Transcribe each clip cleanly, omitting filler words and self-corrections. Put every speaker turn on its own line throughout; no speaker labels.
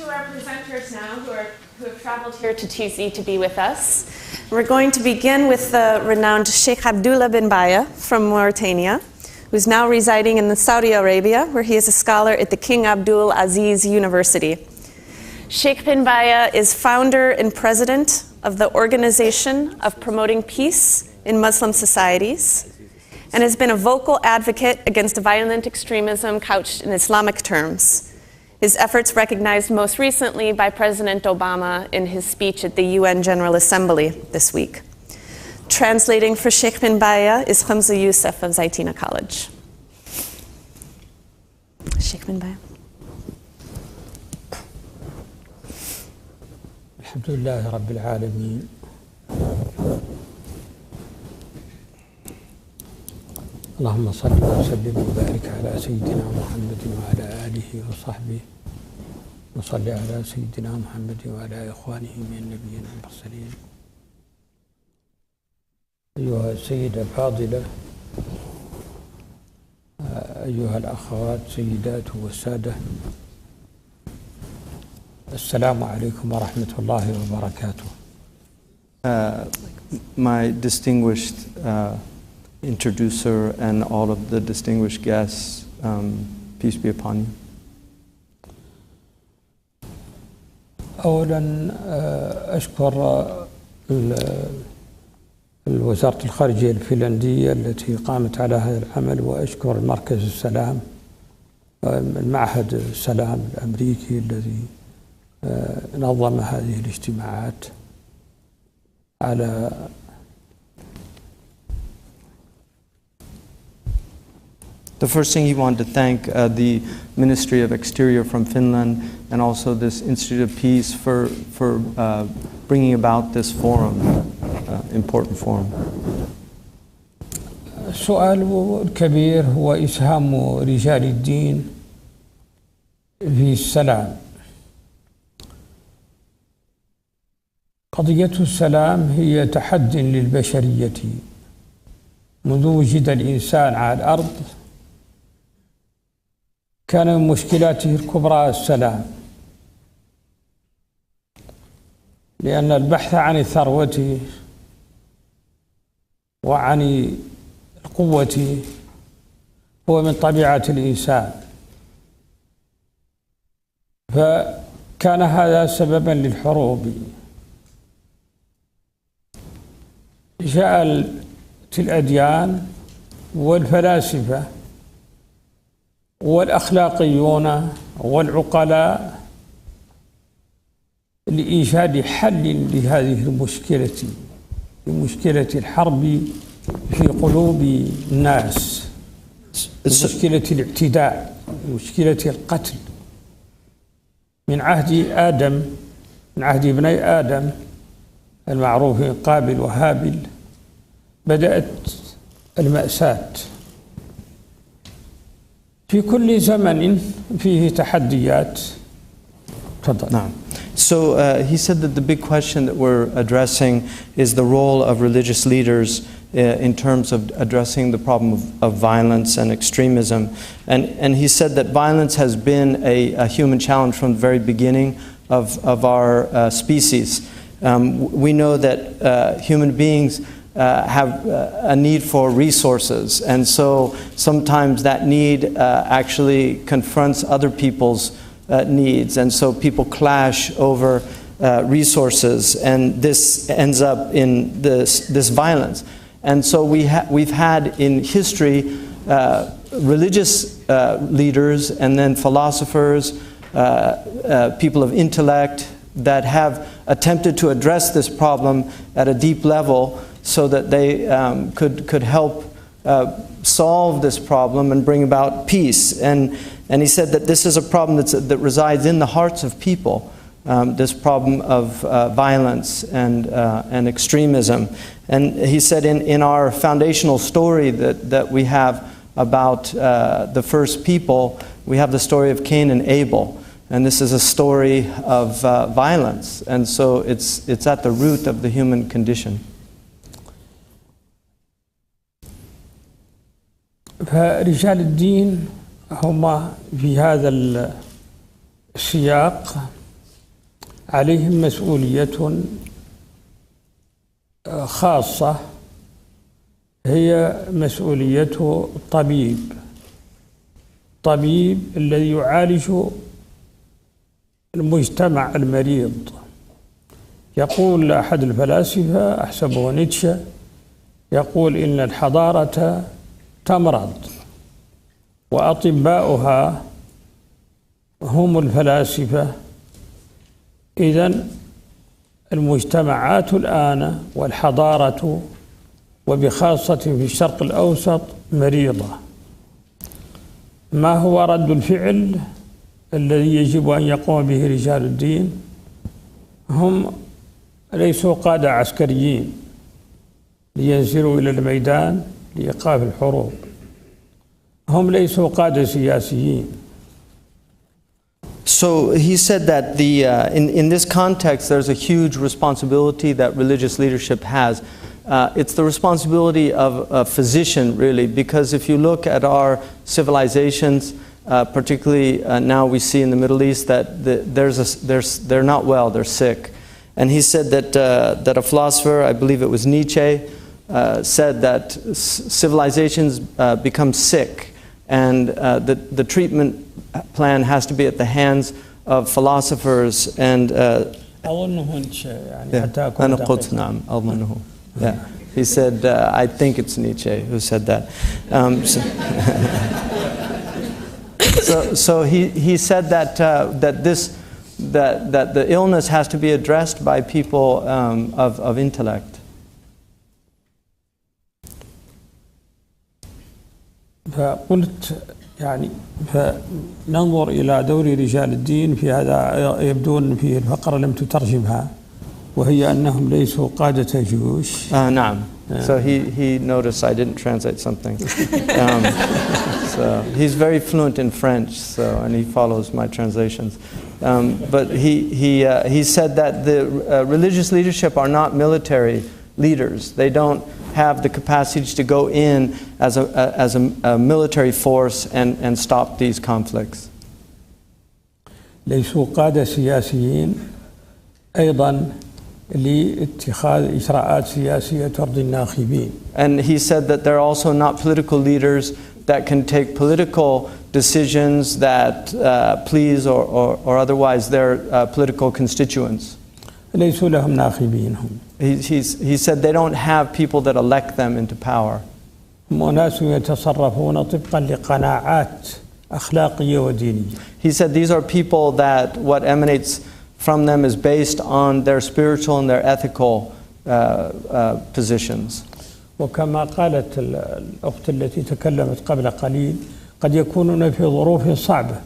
to our presenters now who have traveled here to TZ to be with us. We're going to begin with the renowned Shaykh Abdallah bin Bayyah from Mauritania, who's now residing in Saudi Arabia, where he is a scholar at the King Abdul Aziz University. Shaykh bin Bayyah is founder and president of the Organization of Promoting Peace in Muslim Societies, and has been a vocal advocate against violent extremism couched in Islamic terms. His efforts recognized most recently by President Obama in his speech at the UN General Assembly this week. Translating for Shaykh bin Bayyah is Hamza Yusuf of Zaytina College. Shaykh bin Bayyah.
Alhamdulillah Rabbil Alameen. اللهم صل وسلم وبارك على سيدنا محمد وعلى آله وصحبه وصل على سيدنا محمد وعلى إخوانه من النبيين والمرسلين. أيها السيدة الفاضلة، أيها الأخوات سيدات والسادة، السلام عليكم ورحمة الله وبركاته.
My distinguished introducer and all of the distinguished guests, peace be upon you.
أولا أشكر وزارة الخارجية الفنلندية التي قامت على هذا العمل، وأشكر مركز السلام، المعهد السلام الأمريكي الذي نظم هذه الاجتماعات على
The first thing he wanted to thank the Ministry of Exterior from Finland and also this Institute of Peace for bringing about this forum, important forum.
السؤال الكبير هو إسهام رجال الدين في السلام. قضية السلام هي تحد للبشرية منذ وجد الإنسان على الأرض. كان من مشكلاته الكبرى السلام، لأن البحث عن الثروة وعن القوة هو من طبيعة الإنسان، فكان هذا سببا للحروب. جاءت الأديان والفلاسفة والأخلاقيون والعقلاء لإيجاد حل لهذه المشكلة، لمشكلة الحرب في قلوب الناس، مشكلة الاعتداء، مشكلة القتل. من عهد آدم، من عهد ابني آدم المعروفين قابل وهابل، بدأت المأساة. في كل زمن فيه تحديات. تفضل.
نعم. So he said that the big question that we're addressing is the role of religious leaders in terms of addressing the problem of violence and extremism. And he said that violence has been a human challenge from the very beginning of our species. We know that human beings have a need for resources, and so sometimes that need actually confronts other people's needs, and so people clash over resources, and this ends up in this violence. And so we've had in history religious leaders and then philosophers, people of intellect that have attempted to address this problem at a deep level, so that they could help solve this problem and bring about peace. And he said that this is a problem that resides in the hearts of people, this problem of violence and extremism. And he said in our foundational story that we have about the first people, we have the story of Cain and Abel. And this is a story of violence. And so it's at the root of the human condition.
فرجال الدين هم في هذا السياق عليهم مسؤولية خاصة هي مسؤولية الطبيب الذي يعالج المجتمع المريض. يقول أحد الفلاسفة أحسبه نيتشه يقول إن الحضارة تمرض وأطباؤها هم الفلاسفة. إذن المجتمعات الآن والحضارة وبخاصة في الشرق الأوسط مريضة. ما هو رد الفعل الذي يجب أن يقوم به رجال الدين؟ هم ليسوا قادة عسكريين لينزلوا إلى الميدان لإيقاف الحروب. هم ليسوا قادة سياسيين.
So he said that in this context, there's a huge responsibility that religious leadership has. It's the responsibility of a physician, really, because if you look at our civilizations, particularly now we see in the Middle East that they're not well, they're sick. And he said that a philosopher, I believe it was Nietzsche, said that civilizations become sick, and the treatment plan has to be at the hands of philosophers and yeah. He said, I think it's Nietzsche who said that. So he said that the illness has to be addressed by people of intellect.
فقلت يعني فننظر إلى دور رجال الدين في هذا. يبدون في الفقرة لم تترجمها وهي أنهم ليسوا قادة جيوش.
نعم. So he noticed I didn't translate something. So he's very fluent in French, and he follows my translations. But he said that the religious leadership are not military leaders. They don't have the capacity to go in as a military force and stop these conflicts.
ليسوا قادة سياسيين أيضا لاتخاذ إجراءات سياسية ترضي الناخبين.
And he said that they're also not political leaders that can take political decisions that please or otherwise their political constituents.
ليسوا لهم ناخبين هم.
He said they don't have people that elect them into power.
وناس يتصرفون طبقا لقناعات أخلاقية ودينية.
He said these are people that what emanates from them is based on their spiritual and their ethical positions.
وكما قالت الأخت التي تكلمت قبل قليل قد يكونون في ظروف صعبة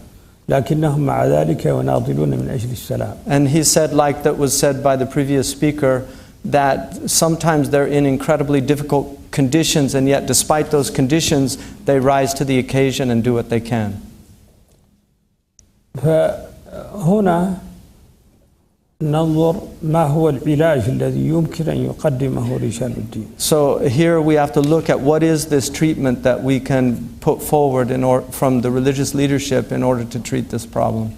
لكنهم مع ذلك يناضلون من أجل السلام.
And he said, like that was said by the previous speaker, that sometimes they're in incredibly difficult conditions, and yet despite those conditions they rise to the occasion and do what they can.
فهنا ننظر ما هو العلاج الذي يمكن أن يقدمه رجال الدين.
So here we have to look at what is this treatment that we can put forward from the religious leadership in order to treat this problem.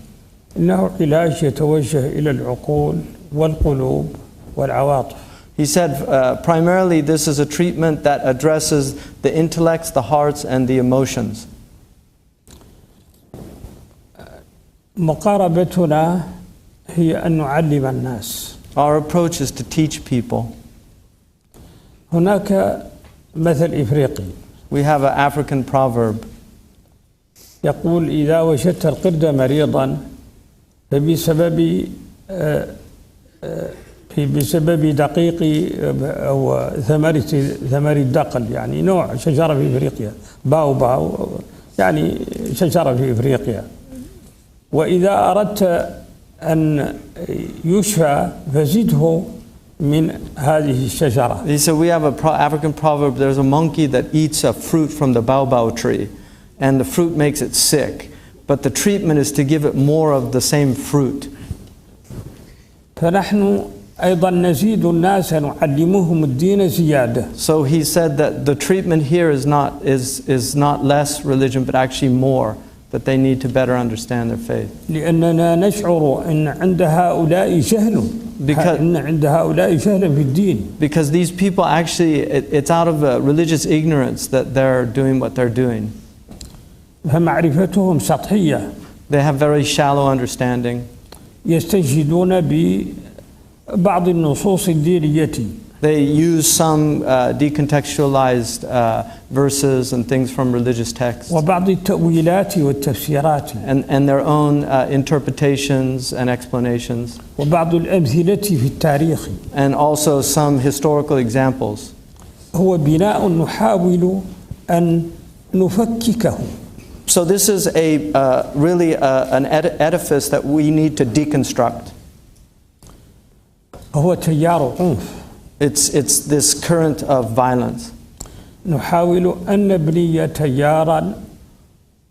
إنه علاج يتوجه إلى العقول والقلوب والعواطف.
He said primarily this is a treatment that addresses the intellects, the hearts, and the emotions.
مقاربتنا هي أن نعلم الناس.
Our approach is to teach people.
هناك مثل إفريقي.
We have an African proverb.
يقول إذا وجدت القرد مريضا بسبب دقيق أو ثمر الدقل، يعني نوع شجرة في إفريقيا، باو يعني شجرة في إفريقيا. وإذا أردت أن يشفى فزده من هذه الشجرة.
He said we have an African proverb. There's a monkey that eats a fruit from the baobab tree, and the fruit makes it sick. But the treatment is to give it more of the same fruit.
فنحن أيضا نزيد الناس نعلمهم الدين زيادة.
So he said that the treatment here is not less religion, but actually more. that they need to better understand their faith.
لأننا نشعر أن عند هؤلاء جهل إن عند هؤلاء جهلا في الدين.
Because these people actually, it's out of religious ignorance that they're doing what they're doing.
فمعرفتهم سطحية.
They have very shallow understanding.
يستشهدون ببعض النصوص الدينية.
They use some decontextualized verses and things from religious texts.
وبعض التأويلات والتفسيرات.
And their own interpretations and explanations.
وبعض الأمثلة في التاريخ.
And also some historical examples.
هو بناء نحاول أن نفككه.
So this is really an edifice that we need to deconstruct.
هو تيار عنف.
It's this current of violence.
نحاول أن نبني تيارا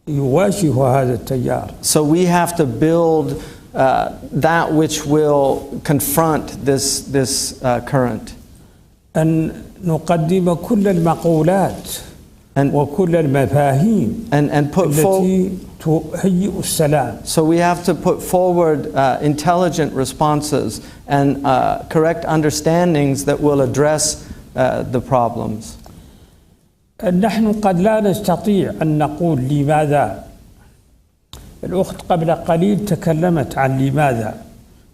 يواجه هذا التيار.
So we have to build that which will confront this current.
أن نقدم كل المقولات وكل المفاهيم
and put
التي تهيئ السلام.
So we have to put forward intelligent responses and correct understandings that will address the problems.
نحن قد لا نستطيع أن نقول لماذا. الأخت قبل قليل تكلمت عن لماذا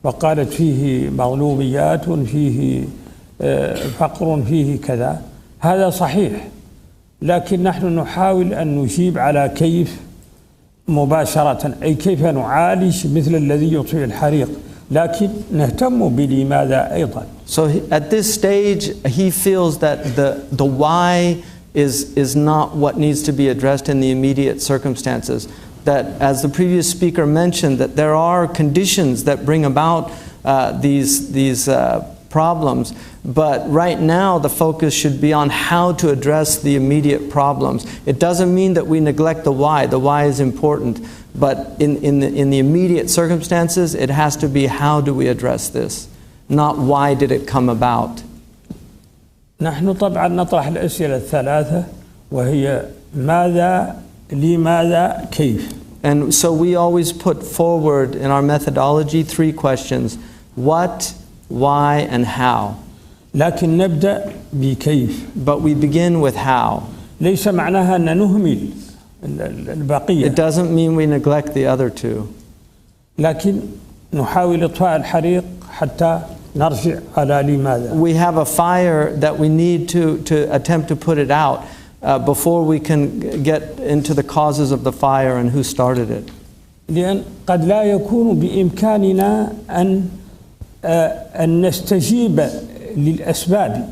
وقالت فيه مظلوميات فيه فقر فيه كذا. هذا صحيح، لكن نحن نحاول أن نجيب على كيف مباشرة، أي كيف نعالج مثل الذي يطفئ الحريق، لكن نهتم بلماذا أيضا.
So at this stage he feels that the why is not what needs to be addressed in the immediate circumstances. That, as the previous speaker mentioned, that there are conditions that bring about these problems, but right now the focus should be on how to address the immediate problems. It doesn't mean that we neglect the why. The why is important, but in the immediate circumstances it has to be how do we address this, not why did it come about.
نحن طبعا نطرح الأسئلة الثلاثة وهي ماذا، لماذا، كيف.
And so we always put forward in our methodology 3 questions: what, why, and how.
لكن نبدأ بكيف.
But we begin with how.
ليس معناها أن نهمل البقية.
It doesn't mean we neglect the other 2.
لكن نحاول إطفاء الحريق حتى نرجع على لماذا.
We have a fire that we need to attempt to put it out before we can get into the causes of the fire and who started it.
لأن قد لا يكون بإمكاننا أن نستجيب للأسباب.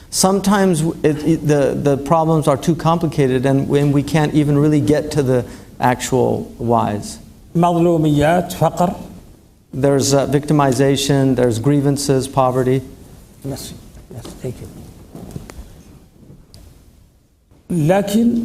Sometimes the problems are too complicated and we can't even really get to the actual whys.
مظلوميات، فقر.
There's victimization, there's grievances, poverty.
Yes, thank you. لكن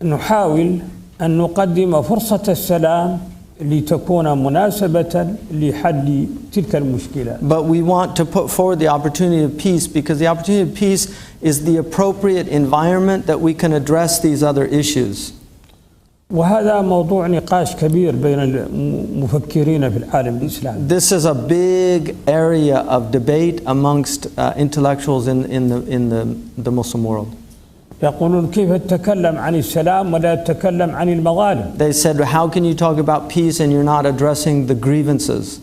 نحاول أن نقدم فرصة السلام لتكون مناسبة لحل تلك المشكلة.
But we want to put forward the opportunity of peace because the opportunity of peace is the appropriate environment that we can address these other issues.
وهذا موضوع نقاش كبير بين المفكرين في العالم الإسلامي.
This is a big area of debate amongst intellectuals in the Muslim world.
يقولون كيف تتكلم عن السلام ولا تتكلم عن المظالم.
They said, how can you talk about peace and you're not addressing the grievances?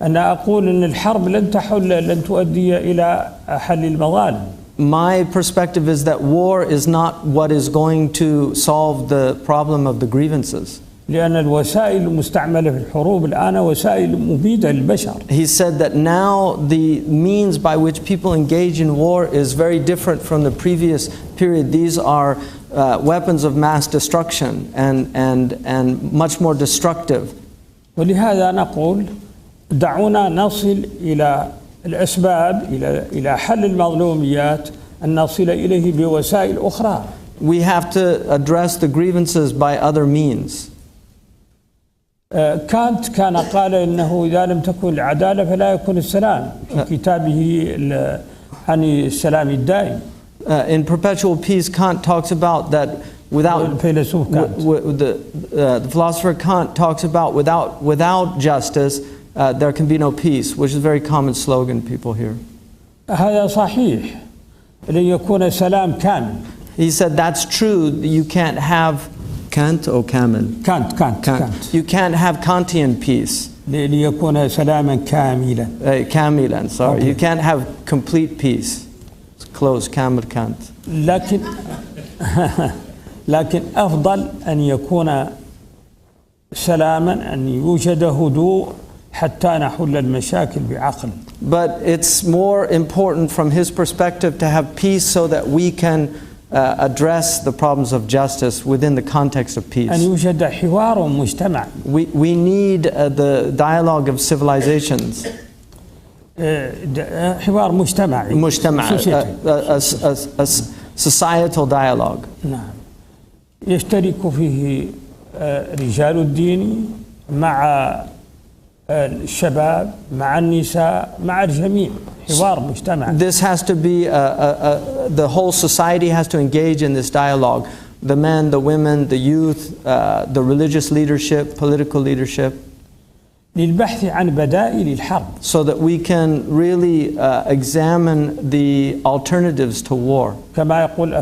أنا أقول أن الحرب لن تؤدي إلى حل المظالم.
My perspective is that war is not what is going to solve the problem of the grievances.
لأن الوسائل المستعملة في الحروب الآن وسائل مبيدة للبشر.
He said that now the means by which people engage in war is very different from the previous period. These are weapons of mass destruction and much more destructive.
ولهذا نقول دعونا نصل إلى الأسباب إلى حل المظلوميات أن نصل إليه بوسائل أخرى.
We have to address the grievances by other means.
كانت كان قال إنه إذا لم تكن العدالة فلا يكون السلام في كتابه عن السلام الدائم.
In Perpetual Peace, Kant talks about that without
الفيلسوف كانت.
the philosopher Kant talks about without justice there can be no peace, which is a very common slogan people hear.
هذا صحيح ليكون سلام كامل.
He said that's true. You can't have Kant or Kamil.
Kant.
You can't have Kantian peace.
ليكون سلاما كاملا.
Kamilan, sorry.
Okay.
You can't have complete peace. It's close, Kamil Kant.
لكن أفضل أن يكون سلاما، أن يوجد هدوء حتى نحل المشاكل بعقل.
But it's more important from his perspective to have peace so that we can address the problems of justice within the context of peace.
أن يوجد حوار مجتمع.
We need the dialogue of civilizations.
حوار مجتمعي.
مجتمع, a societal dialogue.
نعم. يشترك فيه رجال الدين مع الشباب مع النساء مع الجميع. حوار مجتمع.
This has to be the whole society has to engage in this dialogue. The men, the women, the youth, the religious leadership, political leadership.
للبحث عن بدائل الحرب.
So that we can really examine the alternatives to war.
كما يقول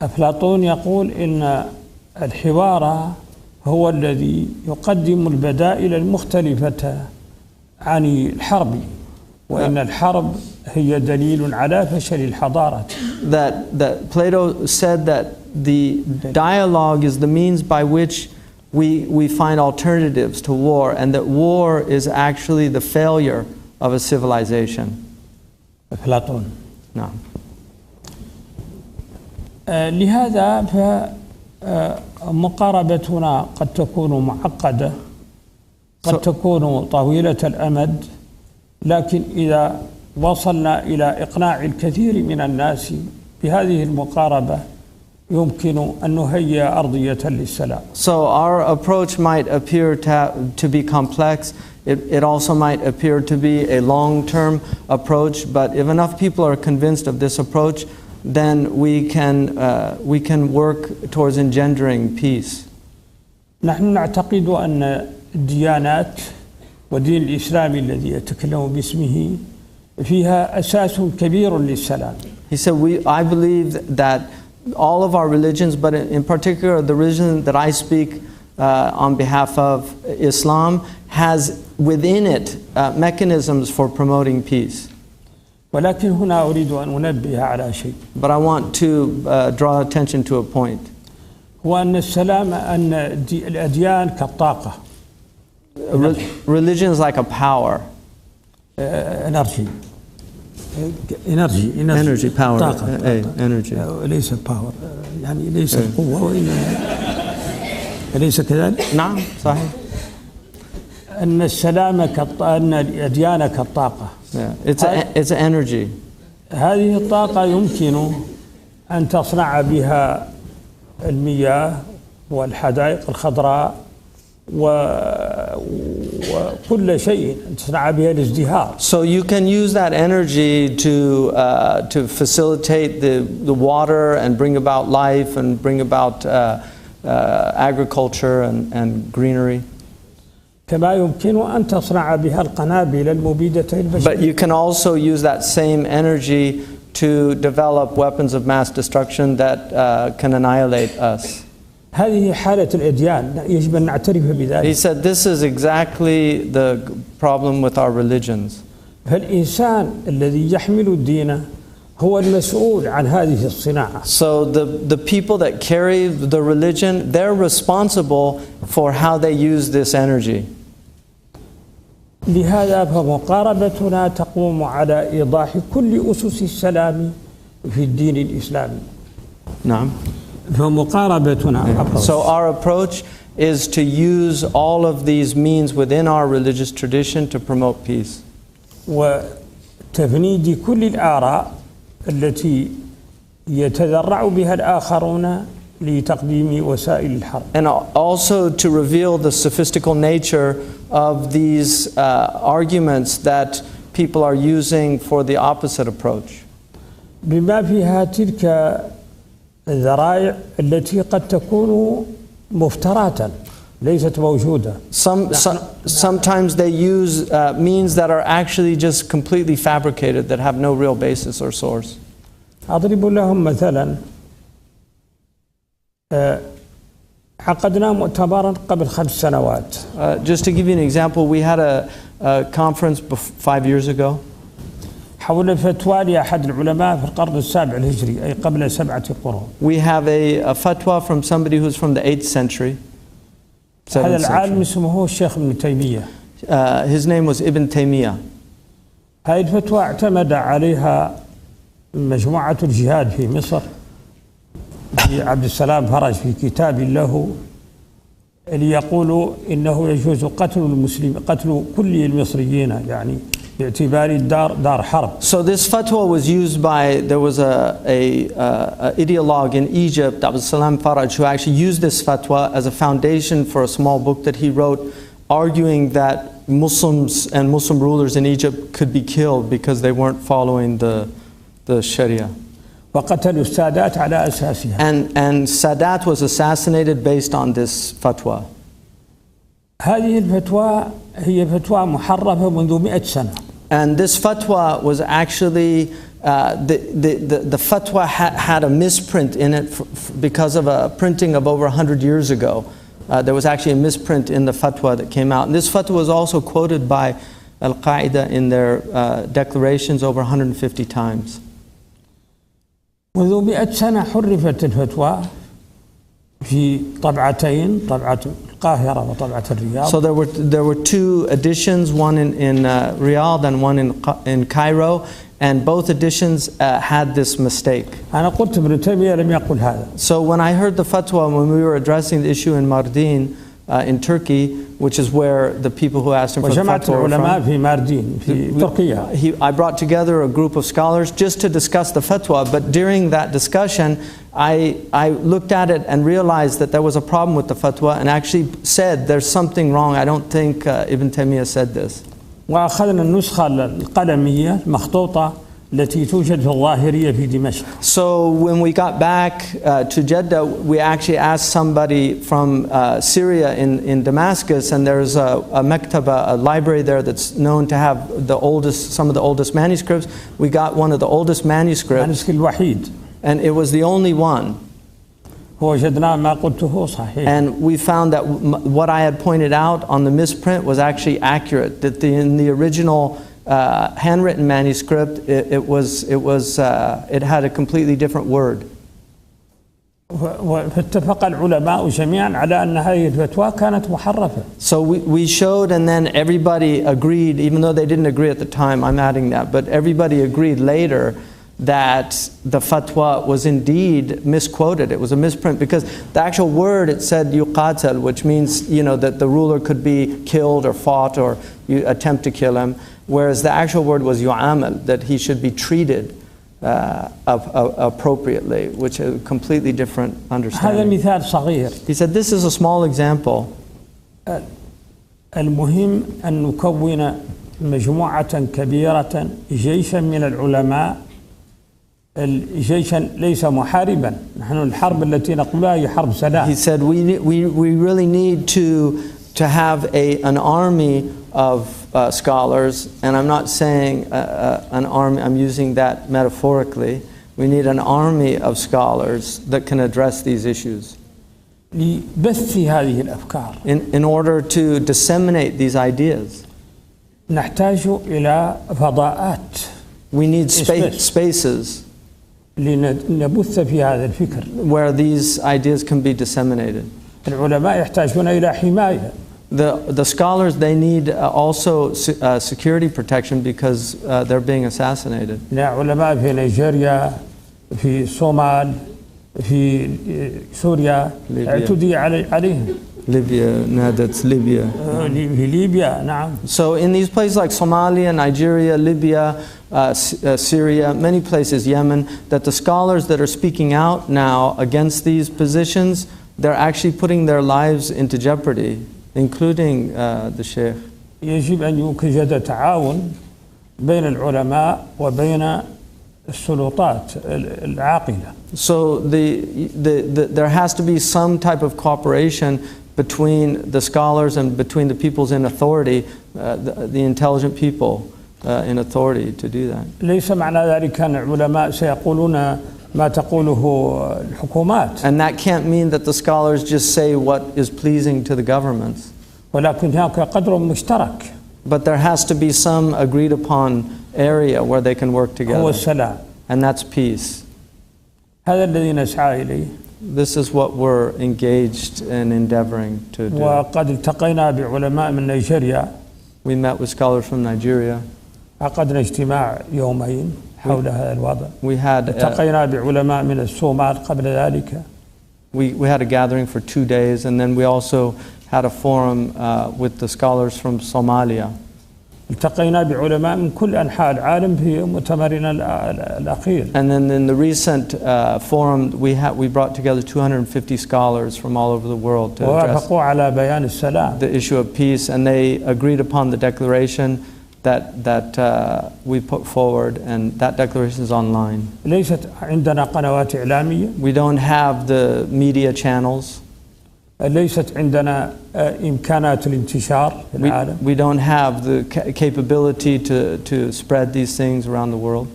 أفلاطون يقول إن الحوار هو الذي يقدم البدائل المختلفة عن الحرب، وإن الحرب هي دليل على فشل الحضارة.
That Plato said that the dialogue is the means by which we find alternatives to war, and that war is actually the failure of a civilization.
أفلاطون.
نعم.
لهذا فمقاربتنا قد تكون معقدة، قد تكون طويلة الأمد، لكن إذا وصلنا إلى إقناع الكثير من الناس بهذه المقاربة يمكن أن نهيئ أرضية للسلام.
So our approach might appear to be complex. It also might appear to be a long-term approach, but if enough people are convinced of this approach, then we can work towards engendering peace.
نحن نعتقد أن الديانات ودين الإسلام الذي يتكلم باسمه فيها أساس كبير للسلام.
He said, I believe that all of our religions, but in particular the religion that I speak on behalf of, Islam, has within it mechanisms for promoting peace.
ولكن هنا أريد أن أنبه على شيء.
But I want to draw attention to a point.
هو أن السلام أن الأديان كالطاقة.
Religion is like a power.
Energy,
power.
طاقة.
Energy.
ليس power، يعني ليس قوة وإنما أليس كذلك؟
نعم صحيح.
أن السلام أن الأديان كالطاقة.
It's energy.
هذه الطاقة يمكن أن تصنع بها المياه والحدائق الخضراء وكل شيء، أن تصنع بها الازدهار.
So you can use that energy to facilitate the water and bring about life and bring about agriculture and greenery.
كما يمكن أن تصنع بها القنابل المبيدة للبشر.
But you can also use that same energy to develop weapons of mass destruction that can annihilate us.
هذه حالة الأديان، يجب أن نعترف بذلك.
He said this is exactly the problem with our religions.
فالإنسان الذي يحمل الدين هو المسؤول عن هذه الصناعة.
So the people that carry the religion, they're responsible for how they use this energy.
لهذا فمقاربتنا تقوم على إيضاح كل أسس السلام في الدين الإسلامي.
نعم.
فمقاربتنا.
So our approach is to use all of these means within our religious tradition to promote peace.
وتفنيد كل الآراء التي يتذرع بها الآخرون لتقديم وسائل الحرب.
And also to reveal the sophistical nature of these arguments that people are using for the opposite approach.
بما فيها تلك الذرائع التي قد تكون مفتراه ليست موجودة.
Sometimes they use means that are actually just completely fabricated, that have no real basis or source.
أضرب لهم مثلا عقدنا مؤتمرا قبل 5 سنوات.
Just to give you an example, we had a conference 5 years ago.
حول فتوى لأحد العلماء في القرن السابع الهجري أي قبل 7 قرون.
We have a fatwa from somebody who's from the 8th century.
هذا العالم اسمه الشيخ ابن تيمية.
His name was Ibn Taymiyyah.
هذه الفتوى اعتمد عليها مجموعة الجهاد في مصر في عبد السلام فرج في كتاب له ليقولوا إنه يجوز قتل كل المصريين يعني باعتبار الدار دار حرب.
So this fatwa was used by, there was a ideologue in Egypt, Abdul Salam Faraj, who actually used this fatwa as a foundation for a small book that he wrote, arguing that Muslims and Muslim rulers in Egypt could be killed because they weren't following the Sharia.
وقتلوا السادات على أساسها.
And Sadat was assassinated based on this fatwa.
هذه الفتوى هي فتوى محرفة منذ 100 سنة.
And this fatwa was actually, the fatwa had a misprint in it because of a printing of over 100 years ago. There was actually a misprint in the fatwa that came out. And this fatwa was also quoted by Al-Qaeda in their declarations over 150 times.
منذ 100 سنة حرفت الفتوى في طبعتين، طبعة القاهرة وطبعة الرياض.
So there were 2 editions, one in Riyadh and one in Cairo, and both editions had this mistake.
أنا قلت ابن تيمية لم يقل هذا.
So when I heard the fatwa when we were addressing the issue in Mardin in Turkey, which is where the people who asked him for the fatwa were from, I brought together a group of scholars just to discuss the fatwa, but during that discussion I looked at it and realized that there was a problem with the fatwa and actually said there's something wrong. I don't think Ibn Taymiyyah said this.
وأخذنا النسخة القلمية المخطوطة التي توجد في الظاهرية في دمشق.
So when we got back to Jeddah, we actually asked somebody from Syria in Damascus, and there's a mektaba, a library there that's known to have some of the oldest manuscripts. We got one of the oldest manuscripts.
المنسك الوحيد.
And it was the only one.
وجدنا ما قلته صحيح.
And we found that what I had pointed out on the misprint was actually accurate. That in the original handwritten manuscript, it had a completely different word.
فاتفق العلماء جميعا على أن هذه الفتوى كانت محرفة.
So we showed, and then everybody agreed, even though they didn't agree at the time, I'm adding that, but everybody agreed later that the fatwa was indeed misquoted. It was a misprint because the actual word, it said yuqatal, which means, that the ruler could be killed or fought or you attempt to kill him, whereas the actual word was yu'amal, that he should be treated appropriately, which is a completely different understanding.
هذا مثال صغير.
He said this is a small example.
المهم أن نكون مجموعة كبيرة جيشا من العلماء. جيشا ليس محاربا. نحن الحرب التي نقولها هي حرب سلاح.
He said we really need to have an army of scholars, and I'm not saying an army, I'm using that metaphorically. We need an army of scholars that can address these issues.
لبث هذه الأفكار.
In order to disseminate these ideas.
نحتاج إلى فضاءات.
We need spaces
لنبث في هذا الفكر.
Where these ideas can be disseminated.
العلماء يحتاجون إلى حماية.
The scholars, they need also security protection because they're being assassinated.
علماء في نيجيريا، في الصومال، في سوريا اعتدي عليهم.
Libya, that's Libya.
في ليبيا نعم.
So in these places like Somalia, Nigeria, Libya, Syria, many places, Yemen, that the scholars that are speaking out now against these positions, they're actually putting their lives into jeopardy, including the Shaykh.
يجب أن يوجد تعاون بين العلماء وبين السلطات العاقلة.
So there has to be some type of cooperation between the scholars and between the peoples in authority, the intelligent people in authority to do that.
ليس معنى ذلك أن العلماء سيقولون ما تقوله الحكومات.
And that can't mean that the scholars just say what is pleasing to the governments.
ولكن هناك قدر مشترك.
But there has to be some agreed upon area where they can work together.
هو السلام.
And that's peace.
هذا الذي نسعى إليه.
This is what we're engaged in endeavoring to do.
وقد التقينا بعلماء من نيجيريا.
We met with scholars from Nigeria.
عقدنا اجتماع يومين حول هذا الوضع.
We had
التقينا بعلماء من الصومال قبل ذلك.
We had a gathering for 2 days, and then we also had a forum with the scholars from Somalia.
التقينا بعلماء من كل أنحاء العالم في مؤتمرنا الأخير.
And then in the recent forum, we brought together 250 scholars from all over the world to address
ووافقوا على بيان السلام.
the issue of peace, and they agreed upon the declaration that we put forward, and that declaration is online.
ليست عندنا قنوات إعلامية.
We don't have the media channels.
ليست عندنا إمكانات الانتشار في العالم.
We don't have the capability to spread these things around the world.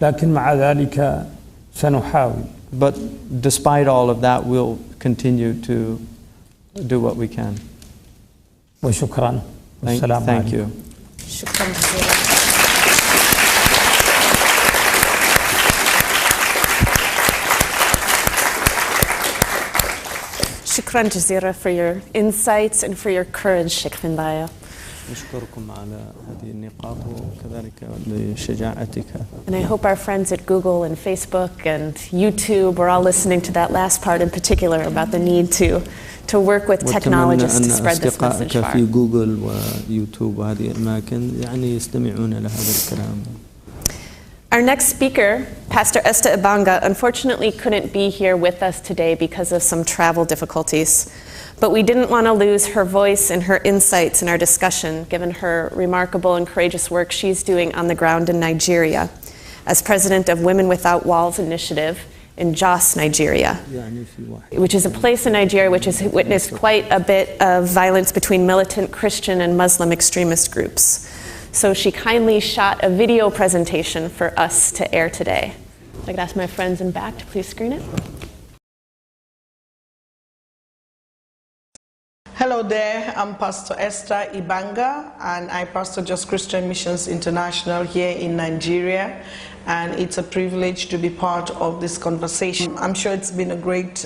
لكن مع ذلك سنحاول.
But despite all of that, we'll continue to do what we can.
وشكرا. والسلام
Thank you.
شكرا جزيلا. شكرا جزيلا for your insights and for your courage, Shaykh bin Bayyah.
نشكركم على هذه النقاط وكذلك لشجاعتك.
And I hope our friends at Google and Facebook and YouTube are all listening to that last part in particular about the need to work with technologists to spread this message far.
في جوجل ويوتيوب وهذه الأماكن يعني يستمعون لهذا الكلام.
Our next speaker, Pastor Esther Ibanga, unfortunately couldn't be here with us today because of some travel difficulties. But we didn't want to lose her voice and her insights in our discussion, given her remarkable and courageous work she's doing on the ground in Nigeria as president of Women Without Walls Initiative in Jos, Nigeria, which is a place in Nigeria which has witnessed quite a bit of violence between militant Christian and Muslim extremist groups. So she kindly shot a video presentation for us to air today. I'd like to ask my friends in back to please screen it.
Hello there, I'm Pastor Esther Ibanga, and I pastor Just Christian Missions International here in Nigeria, and it's a privilege to be part of this conversation. I'm sure it's been a great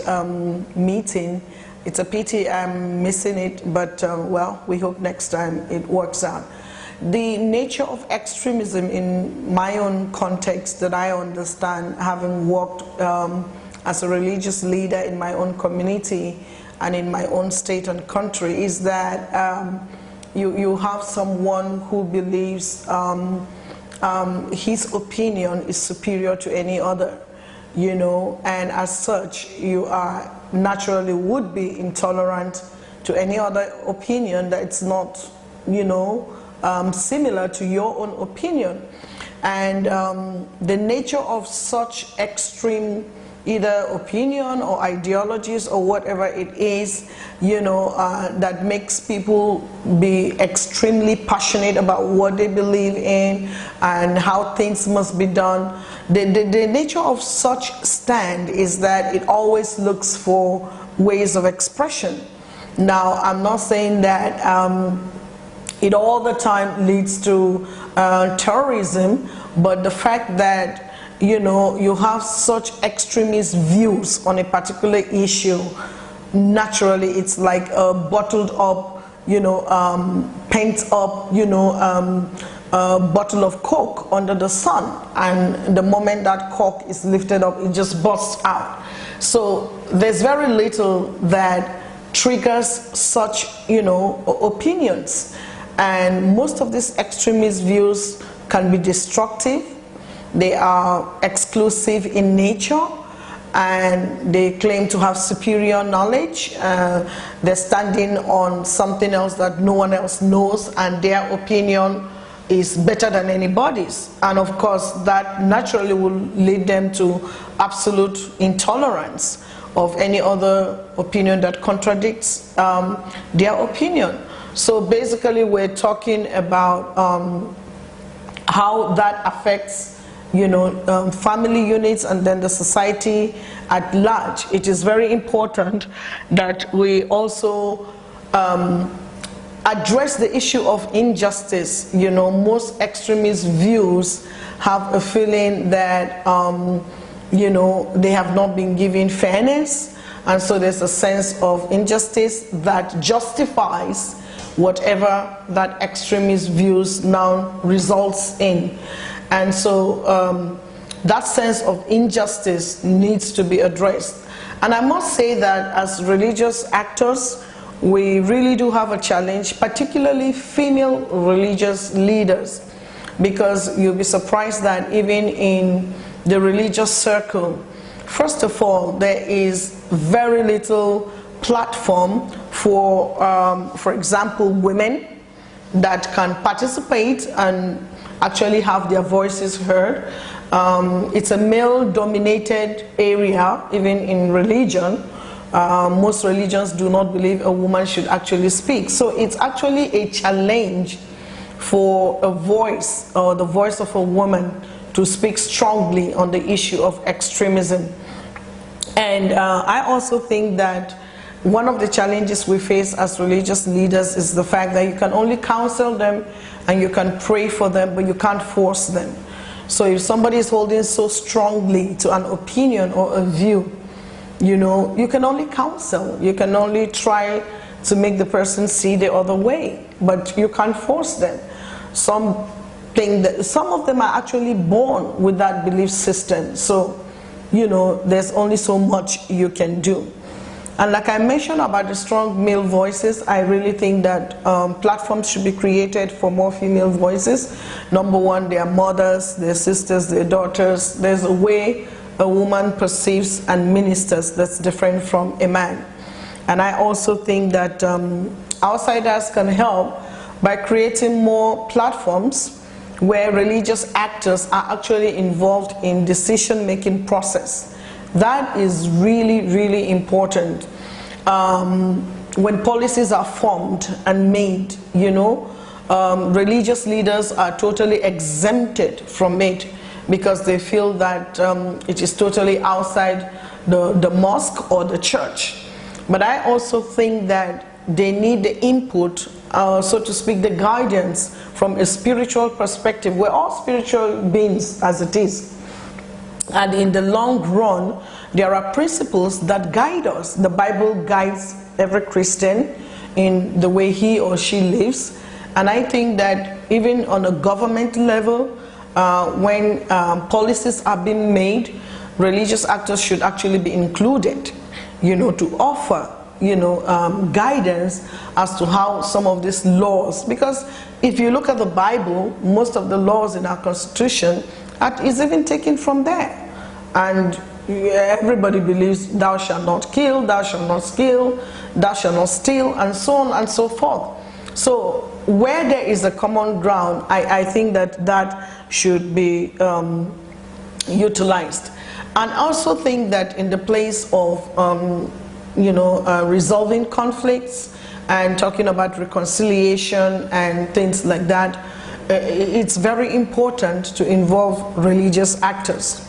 meeting. It's a pity I'm missing it, but well, we hope next time it works out. The nature of extremism in my own context that I understand, having worked as a religious leader in my own community and in my own state and country, is that you have someone who believes his opinion is superior to any other, you know, and as such you are naturally would be intolerant to any other opinion that's not, you know, similar to your own opinion. And the nature of such extreme either opinion or ideologies or whatever it is, you know, that makes people be extremely passionate about what they believe in and how things must be done. The nature of such stand is that it always looks for ways of expression. Now, I'm not saying that it all the time leads to terrorism, but the fact that, you know, you have such extremist views on a particular issue, naturally it's like a bottled up, you know, pent up, you know, a bottle of Coke under the sun, and the moment that cork is lifted up, it just bursts out. So there's very little that triggers such, you know, opinions. And most of these extremist views can be destructive. They are exclusive in nature, and they claim to have superior knowledge. They're standing on something else that no one else knows, and their opinion is better than anybody's, and of course that naturally will lead them to absolute intolerance of any other opinion that contradicts their opinion. So basically we're talking about how that affects, you know, family units and then the society at large. It is very important that we also address the issue of injustice. You know, most extremist views have a feeling that you know, they have not been given fairness, and so there's a sense of injustice that justifies whatever that extremist views now results in. And so that sense of injustice needs to be addressed. And I must say that as religious actors, we really do have a challenge, particularly female religious leaders, because you'll be surprised that even in the religious circle, first of all, there is very little platform for example, women that can participate and actually have their voices heard. It's a male-dominated area, even in religion. Most religions do not believe a woman should actually speak. So it's actually a challenge for a voice, or the voice of a woman, to speak strongly on the issue of extremism. And I also think that one of the challenges we face as religious leaders is the fact that you can only counsel them and you can pray for them, but you can't force them. So if somebody is holding so strongly to an opinion or a view, you know, you can only counsel. You can only try to make the person see the other way, but you can't force them. Some of them are actually born with that belief system. So, you know, there's only so much you can do. And like I mentioned about the strong male voices, I really think that platforms should be created for more female voices. Number one, their mothers, their sisters, their daughters. There's a way a woman perceives and ministers that's different from a man. And I also think that outsiders can help by creating more platforms where religious actors are actually involved in decision-making process. That is really, really important. When policies are formed and made, you know, religious leaders are totally exempted from it because they feel that it is totally outside the mosque or the church. But I also think that they need the input, so to speak, the guidance from a spiritual perspective. We're all spiritual beings as it is. And in the long run, there are principles that guide us. The Bible guides every Christian in the way he or she lives. And I think that even on a government level, when policies are being made, religious actors should actually be included, you know, to offer, you know, guidance as to how some of these laws, because if you look at the Bible, most of the laws in our Constitution is even taken from there. And everybody believes thou shalt not kill, thou shalt not steal, thou shalt not steal, and so on and so forth. So where there is a common ground, I think that that should be utilized. And I also think that in the place of you know, resolving conflicts and talking about reconciliation and things like that, it's very important to involve religious actors.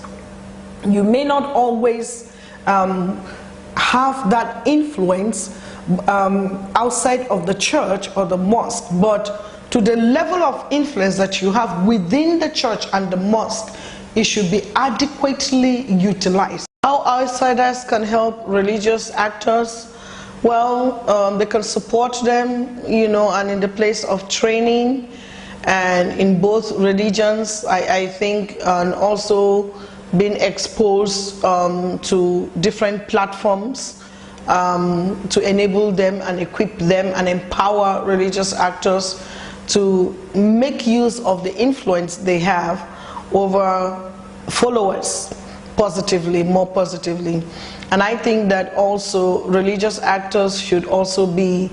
You may not always have that influence outside of the church or the mosque, but to the level of influence that you have within the church and the mosque, it should be adequately utilized. How outsiders can help religious actors? Well, they can support them, you know, and in the place of training, and in both religions, I think, and also being exposed to different platforms to enable them and equip them and empower religious actors to make use of the influence they have over followers, positively, more positively. And I think that also religious actors should also be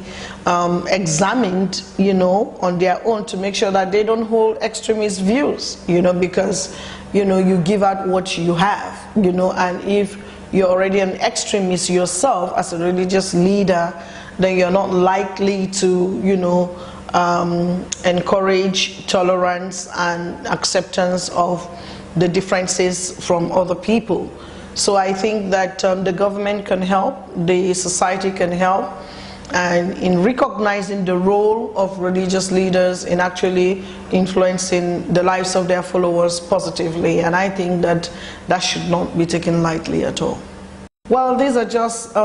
examined, you know, on their own to make sure that they don't hold extremist views, you know, because, you know, you give out what you have, you know, and if you're already an extremist yourself as a religious leader, then you're not likely to, you know, encourage tolerance and acceptance of the differences from other people. So I think that the government can help, the society can help, and in recognizing the role of religious leaders in actually influencing the lives of their followers positively. And I think that that should not be taken lightly at all. Well, these are just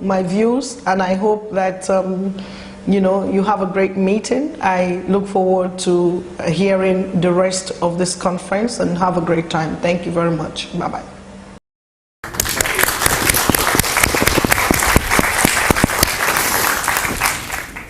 my views, and I hope that you know, you have a great meeting. I look forward to hearing the rest of this conference, and have a great time. Thank you very much. Bye-bye.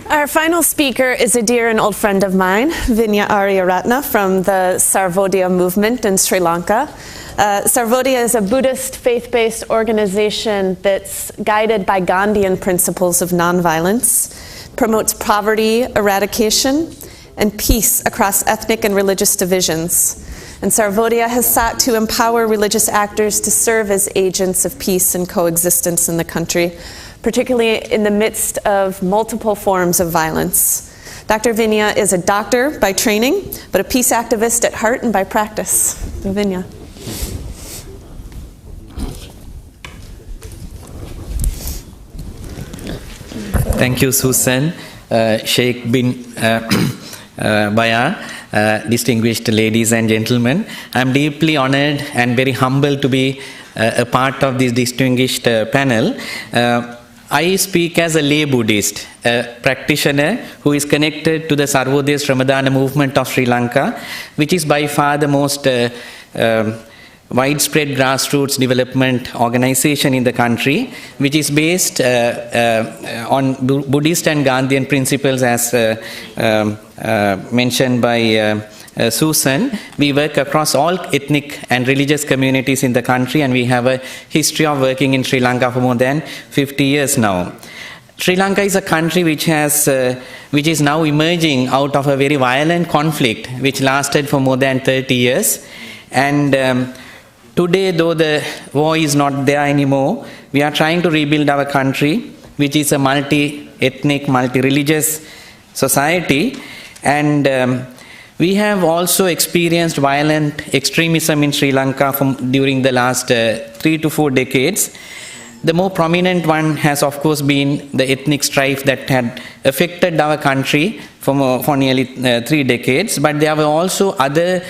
Our final speaker is a dear and old friend of mine, Vinya Aryaratna from the Sarvodaya movement in Sri Lanka. Sarvodaya is a Buddhist faith-based organization that's guided by Gandhian principles of nonviolence, promotes poverty eradication and peace across ethnic and religious divisions. And Sarvodaya has sought to empower religious actors to serve as agents of peace and coexistence in the country, particularly in the midst of multiple forms of violence. Dr. Vinya is a doctor by training, but a peace activist at heart and by practice. So Vinya.
Thank you, Susan. Shaykh bin Bayyah, distinguished ladies and gentlemen. I'm deeply honored and very humbled to be a part of this distinguished panel. I speak as a lay Buddhist, a practitioner who is connected to the Sarvodaya Shramadana movement of Sri Lanka, which is by far the most widespread grassroots development organization in the country, which is based on Buddhist and Gandhian principles, as mentioned by Susan. We work across all ethnic and religious communities in the country, and we have a history of working in Sri Lanka for more than 50 years now. Sri Lanka is a country which is now emerging out of a very violent conflict which lasted for more than 30 years. And today, though the war is not there anymore, we are trying to rebuild our country, which is a multi-ethnic, multi-religious society. And we have also experienced violent extremism in Sri Lanka during the last 3 to 4 decades. The more prominent one has, of course, been the ethnic strife that had affected our country for nearly 3 decades. But there were also other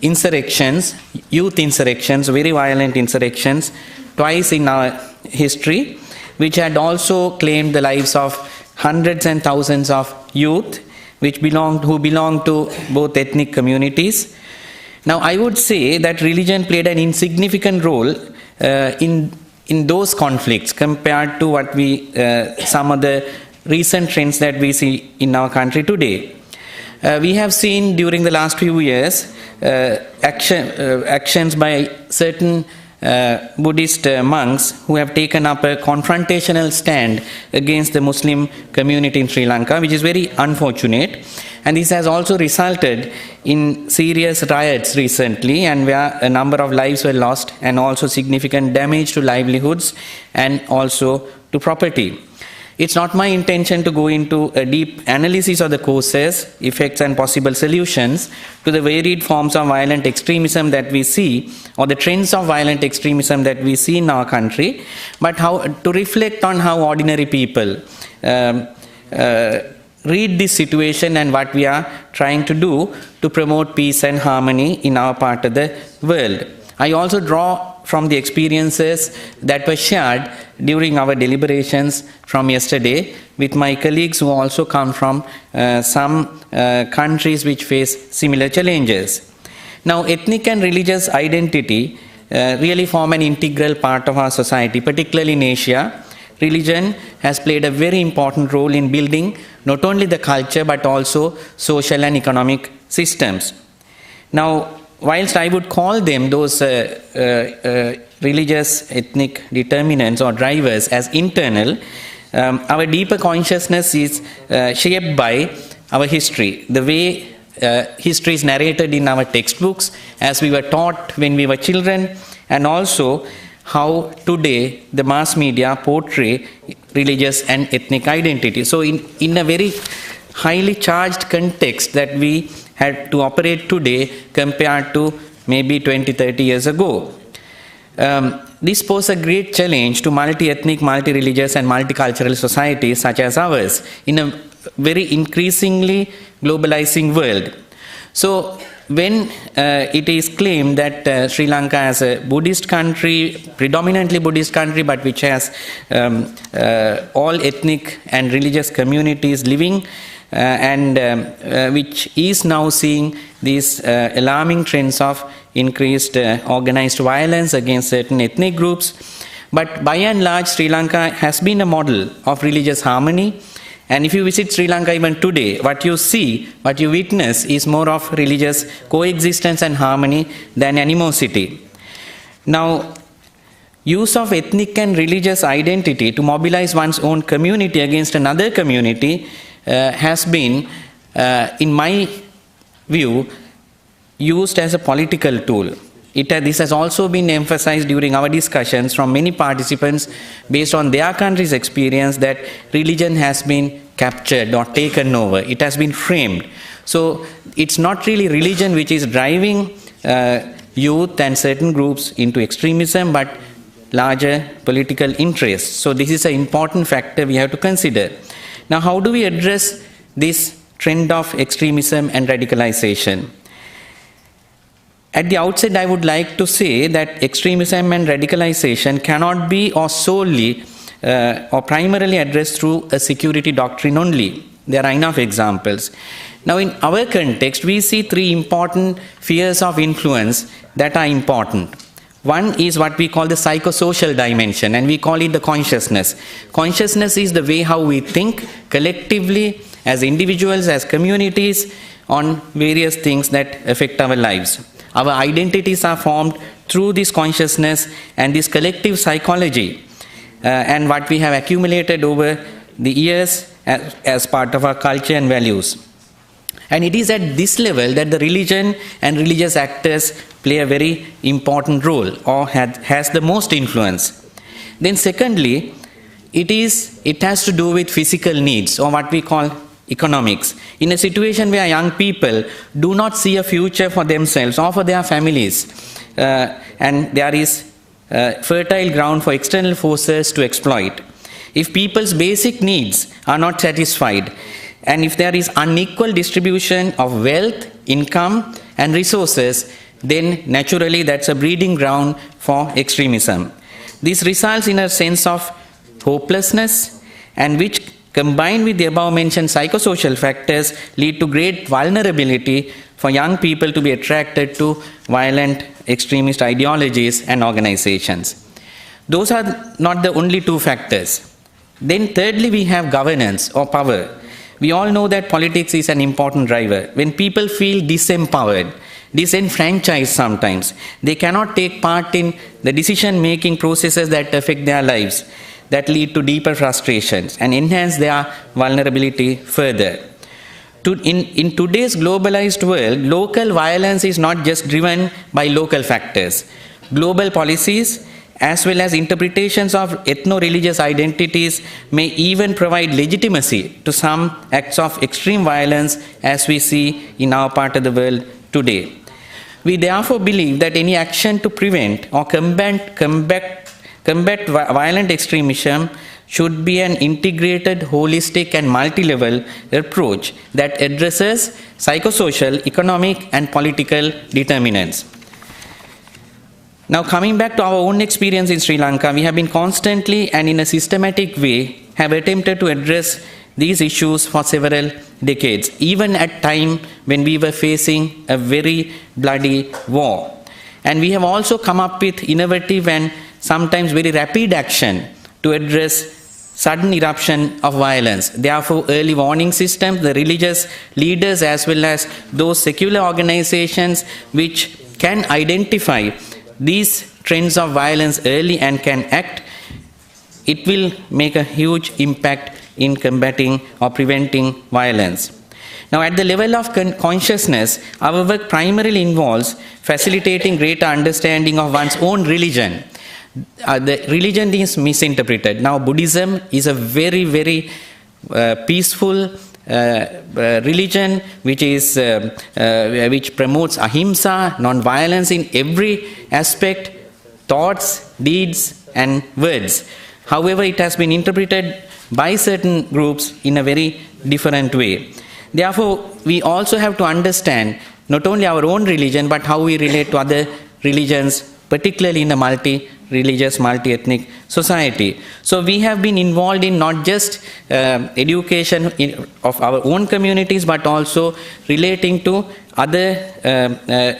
insurrections, youth insurrections, very violent insurrections, twice in our history, which had also claimed the lives of hundreds and thousands of youth who belonged to both ethnic communities. Now, I would say that religion played an insignificant role in those conflicts compared to what some of the recent trends that we see in our country today. We have seen during the last few years actions by certain Buddhist monks who have taken up a confrontational stand against the Muslim community in Sri Lanka, which is very unfortunate. And this has also resulted in serious riots recently, and where a number of lives were lost, and also significant damage to livelihoods and also to property. It's not my intention to go into a deep analysis of the causes, effects, and possible solutions to the varied forms of violent extremism that we see, or the trends of violent extremism that we see in our country, but to reflect on how ordinary people read this situation and what we are trying to do to promote peace and harmony in our part of the world. I also draw from the experiences that were shared during our deliberations from yesterday with my colleagues who also come from some countries which face similar challenges. Now, ethnic and religious identity really form an integral part of our society, particularly in Asia. Religion has played a very important role in building not only the culture but also social and economic systems. Now, whilst I would call them, those religious ethnic determinants or drivers, as internal, our deeper consciousness is shaped by our history, the way history is narrated in our textbooks, as we were taught when we were children, and also how today the mass media portray religious and ethnic identity. So in a very highly charged context that we had to operate today compared to maybe 20-30 years ago. This poses a great challenge to multi-ethnic, multi-religious and multicultural societies such as ours in a very increasingly globalizing world. So when it is claimed that Sri Lanka is a Buddhist country, predominantly Buddhist country, but which has all ethnic and religious communities living, and which is now seeing these alarming trends of increased organized violence against certain ethnic groups. But by and large, Sri Lanka has been a model of religious harmony. And if you visit Sri Lanka even today, what you see, what you witness is more of religious coexistence and harmony than animosity. Now, use of ethnic and religious identity to mobilize one's own community against another community has been, in my view, used as a political tool. This has also been emphasized during our discussions from many participants based on their country's experience that religion has been captured or taken over. It has been framed. So it's not really religion which is driving youth and certain groups into extremism, but larger political interests. So this is an important factor we have to consider. Now, how do we address this trend of extremism and radicalization? At the outset, I would like to say that extremism and radicalization cannot be or solely or primarily addressed through a security doctrine only. There are enough examples. Now, in our context, we see three important spheres of influence that are important. One is what we call the psychosocial dimension, and we call it the consciousness. Consciousness is the way how we think collectively, as individuals, as communities, on various things that affect our lives. Our identities are formed through this consciousness and this collective psychology, and what we have accumulated over the years as part of our culture and values. And it is at this level that the religion and religious actors play a very important role, or has the most influence. Then secondly, it has to do with physical needs, or what we call economics. In a situation where young people do not see a future for themselves or for their families, and there is fertile ground for external forces to exploit. If people's basic needs are not satisfied, and if there is unequal distribution of wealth, income, and resources, then naturally that's a breeding ground for extremism. This results in a sense of hopelessness, and which, combined with the above-mentioned psychosocial factors, lead to great vulnerability for young people to be attracted to violent extremist ideologies and organizations. Those are not the only two factors. Then thirdly, we have governance or power. We all know that politics is an important driver. When people feel disempowered, disenfranchised sometimes, they cannot take part in the decision-making processes that affect their lives, that lead to deeper frustrations and enhance their vulnerability further. In today's globalized world, local violence is not just driven by local factors. Global policies, as well as interpretations of ethno-religious identities, may even provide legitimacy to some acts of extreme violence, as we see in our part of the world today. We therefore believe that any action to prevent or combat violent extremism should be an integrated, holistic, and multi-level approach that addresses psychosocial, economic, and political determinants. Now, coming back to our own experience in Sri Lanka, we have been constantly and in a systematic way have attempted to address these issues for several decades, even at time when we were facing a very bloody war. And we have also come up with innovative and sometimes very rapid action to address sudden eruption of violence. Therefore, early warning systems, the religious leaders as well as those secular organizations which can identify these trends of violence early and can act, it will make a huge impact in combating or preventing violence. Now, at the level of consciousness, our work primarily involves facilitating greater understanding of one's own religion. The religion is misinterpreted. Now, Buddhism is a very, very peaceful religion which promotes ahimsa, non-violence in every aspect, thoughts, deeds, and words. However, it has been interpreted by certain groups in a very different way. Therefore, we also have to understand not only our own religion, but how we relate to other religions, particularly in a multi-religious, multi-ethnic society. So we have been involved in not just education of our own communities, but also relating to other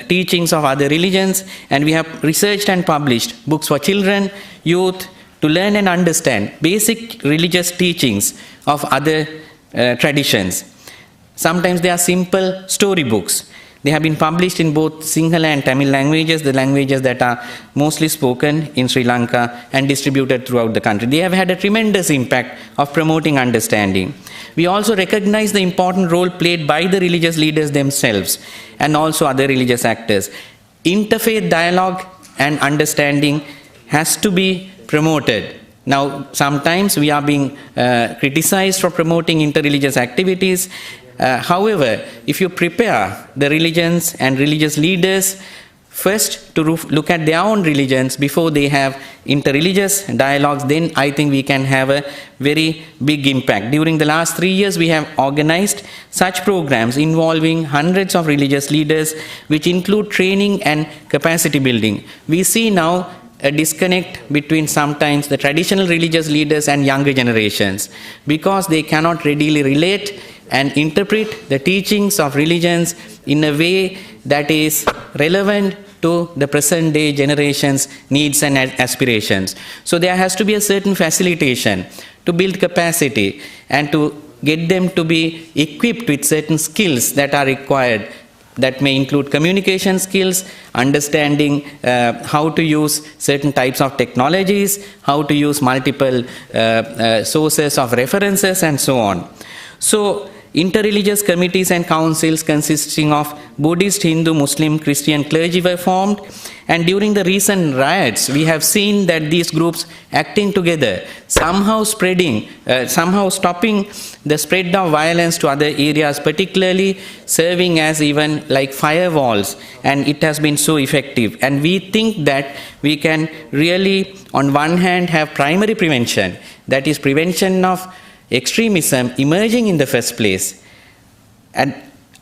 teachings of other religions. And we have researched and published books for children, youth, to learn and understand basic religious teachings of other traditions. Sometimes they are simple storybooks. They have been published in both Sinhala and Tamil languages, the languages that are mostly spoken in Sri Lanka and distributed throughout the country. They have had a tremendous impact of promoting understanding. We also recognize the important role played by the religious leaders themselves and also other religious actors. Interfaith dialogue and understanding has to be promoted. Now, sometimes we are being criticized for promoting interreligious activities. However, if you prepare the religions and religious leaders first to look at their own religions before they have interreligious dialogues, then I think we can have a very big impact. During the last 3 years, we have organized such programs involving hundreds of religious leaders, which include training and capacity building. We see now a disconnect between sometimes the traditional religious leaders and younger generations because they cannot readily relate and interpret the teachings of religions in a way that is relevant to the present day generation's needs and aspirations. So there has to be a certain facilitation to build capacity and to get them to be equipped with certain skills that are required. That may include communication skills, understanding how to use certain types of technologies, how to use multiple sources of references, and so on. So, interreligious committees and councils consisting of Buddhist, Hindu, Muslim, Christian clergy were formed, and during the recent riots, we have seen that these groups acting together, somehow stopping the spread of violence to other areas, particularly serving as even like firewalls, and it has been so effective. And we think that we can really, on one hand, have primary prevention, that is prevention of extremism emerging in the first place, and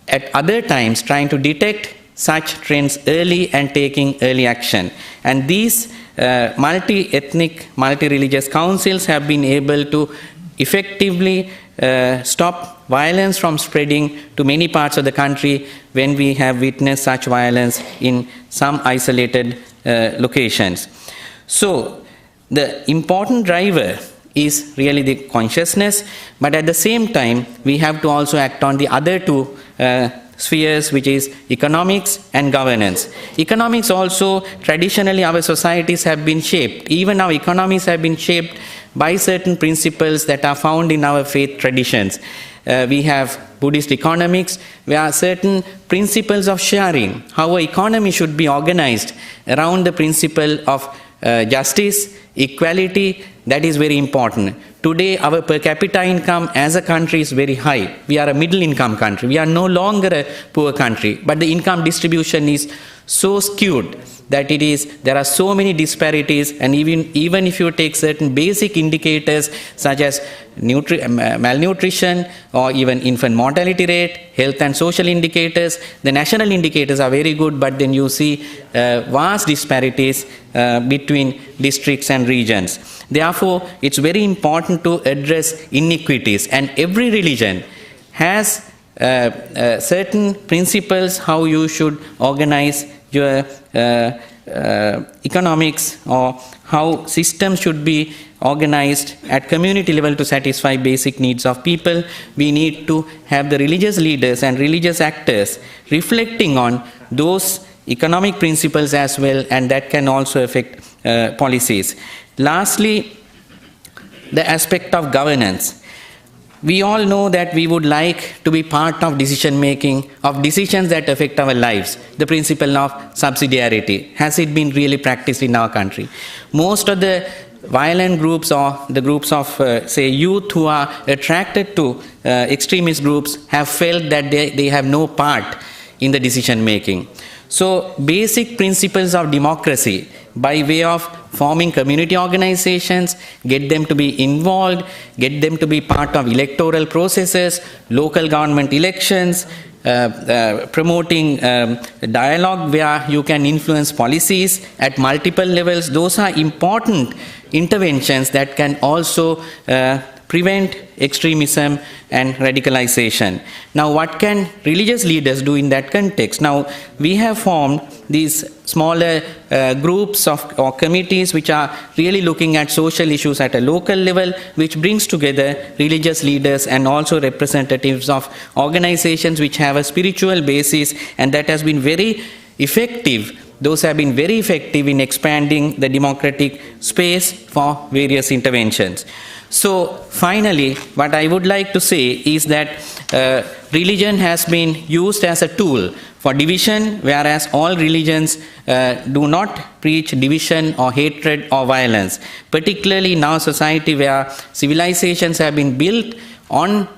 at other times trying to detect such trends early and taking early action. And these multi-ethnic, multi-religious councils have been able to effectively stop violence from spreading to many parts of the country when we have witnessed such violence in some isolated locations. So the important driver is really the consciousness, but at the same time we have to also act on the other two spheres, which is economics and governance. Economics also, traditionally our societies have been shaped, even our economies have been shaped by certain principles that are found in our faith traditions. We have Buddhist economics, where are certain principles of sharing, how an economy should be organized around the principle of justice, equality. That is very important. Today, our per capita income as a country is very high. We are a middle income country. We are no longer a poor country, but the income distribution is so skewed that there are so many disparities, and even if you take certain basic indicators such as malnutrition or even infant mortality rate, health and social indicators, the national indicators are very good, but then you see vast disparities between districts and regions. Therefore, it's very important to address inequities, and every religion has certain principles how you should organize your economics, or how systems should be organized at community level to satisfy basic needs of people. We need to have the religious leaders and religious actors reflecting on those economic principles as well, and that can also affect policies. Lastly, the aspect of governance. We all know that we would like to be part of decision making, of decisions that affect our lives. The principle of subsidiarity. Has it been really practiced in our country? Most of the violent groups or the groups of, say, youth who are attracted to extremist groups have felt that they have no part in the decision making. So basic principles of democracy, by way of forming community organizations, get them to be involved, get them to be part of electoral processes, local government elections, promoting dialogue where you can influence policies at multiple levels. Those are important interventions that can also prevent extremism and radicalization. Now, what can religious leaders do in that context? Now, we have formed these smaller groups or committees which are really looking at social issues at a local level, which brings together religious leaders and also representatives of organizations which have a spiritual basis, and that has been very effective. Those have been very effective in expanding the democratic space for various interventions. So finally, what I would like to say is that religion has been used as a tool for division, whereas all religions do not preach division or hatred or violence. Particularly in our society where civilizations have been built on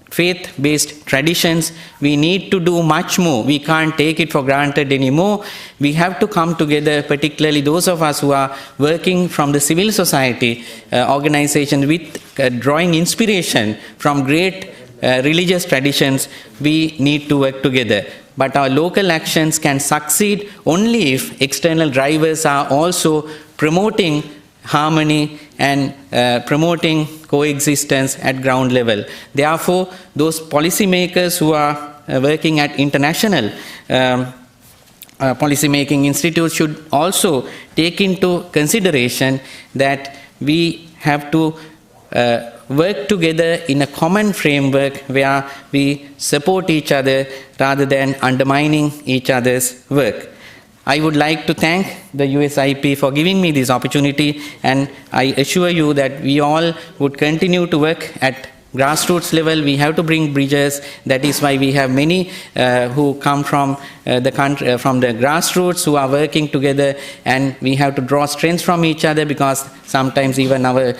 faith-based traditions, we need to do much more. We can't take it for granted anymore. We have to come together, particularly those of us who are working from the civil society organizations with drawing inspiration from great religious traditions. We need to work together. But our local actions can succeed only if external drivers are also promoting harmony and promoting coexistence at ground level. Therefore, those policymakers who are working at international policymaking institutes should also take into consideration that we have to work together in a common framework where we support each other rather than undermining each other's work. I would like to thank the USIP for giving me this opportunity, and I assure you that we all would continue to work at grassroots level. We have to bring bridges. That is why we have many who come from the country, from the grassroots, who are working together, and we have to draw strength from each other, because sometimes even our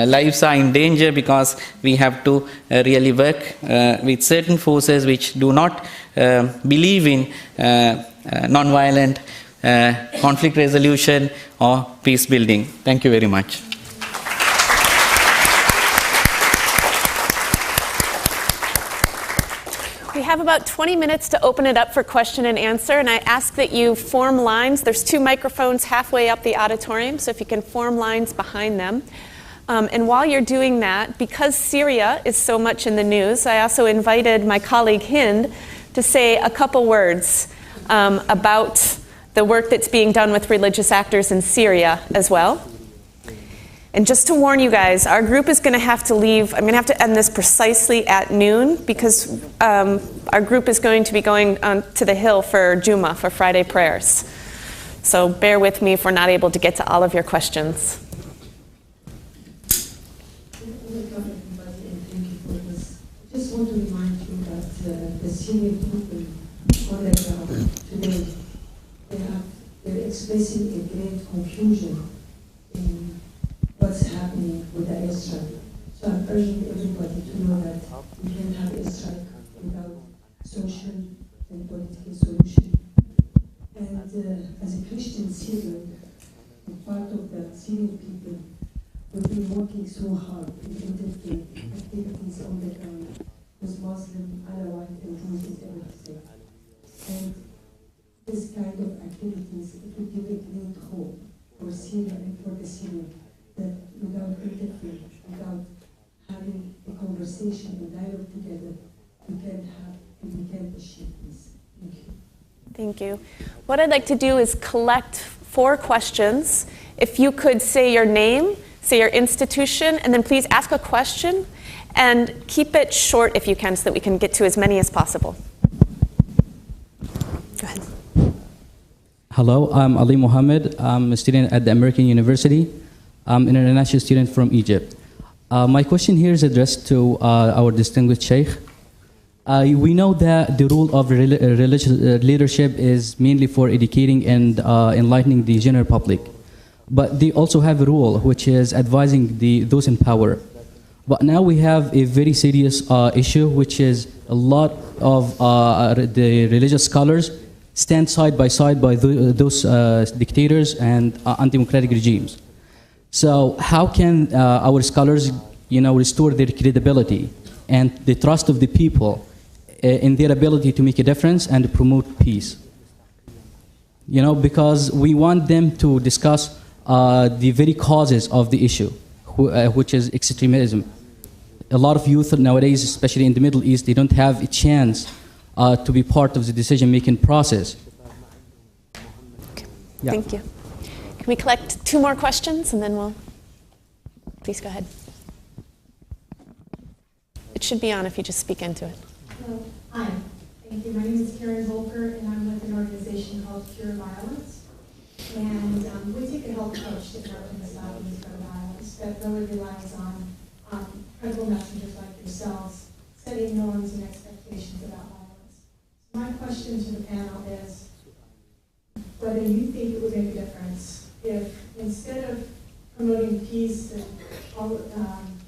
lives are in danger, because we have to really work with certain forces which do not believe in non-violent conflict resolution or peace building. Thank you very much.
We have about 20 minutes to open it up for question and answer, and I ask that you form lines. There's 2 microphones halfway up the auditorium, so if you can form lines behind them. And while you're doing that, because Syria is so much in the news, I also invited my colleague Hind to say a couple words about the work that's being done with religious actors in Syria as well. And just to warn you guys, our group is going to have to leave. I'm going to have to end this precisely at noon, because our group is going to be going to the hill for Jummah, for Friday prayers. So bear with me if we're not able to get to all of your questions.
I just want to remind you that the Syrian people on the ground today, they're expressing a great confusion in what's happening with the airstrike. So I'm urging everybody to know that we can't have airstrike without social and political solution. And as a Christian Syrian, and part of the Syrian people, we've been working so hard in interfaith activities on the ground with Muslim, Alawite, and Druze and everything. And this kind of activities, it will give a great hope for Syria and for the Syrian, that without interfering, without having a conversation and dialogue together, we can achieve this. Thank you.
Thank you. What I'd like to do is collect 4 questions. If you could say your name, say your institution, and then please ask a question, and keep it short if you can, so that we can get to as many as possible. Go ahead.
Hello, I'm Ali Mohammed. I'm a student at the American University. I'm an international student from Egypt. My question here is addressed to our distinguished Shaykh. We know that the role of religious leadership is mainly for educating and enlightening the general public. But they also have a role which is advising those in power. But now we have a very serious issue, which is a lot of the religious scholars stand side by those dictators and undemocratic regimes. So how can our scholars, restore their credibility and the trust of the people in their ability to make a difference and promote peace? Because we want them to discuss the very causes of the issue, which is extremism. A lot of youth nowadays, especially in the Middle East, they don't have a chance to be part of the decision-making process.
Okay. Yeah. Thank you. Can we collect 2 more questions and then we'll... Please go ahead. It should be on if you just speak into it.
Hello. Hi. Thank you. My name is Karen Volker, and I'm with an organization called Cure Violence. And we take a health approach to curb Southeast violence that really relies on credible messengers like yourselves, setting norms and expectations about violence. So my question to the panel is whether you think it would make a difference if instead of promoting peace and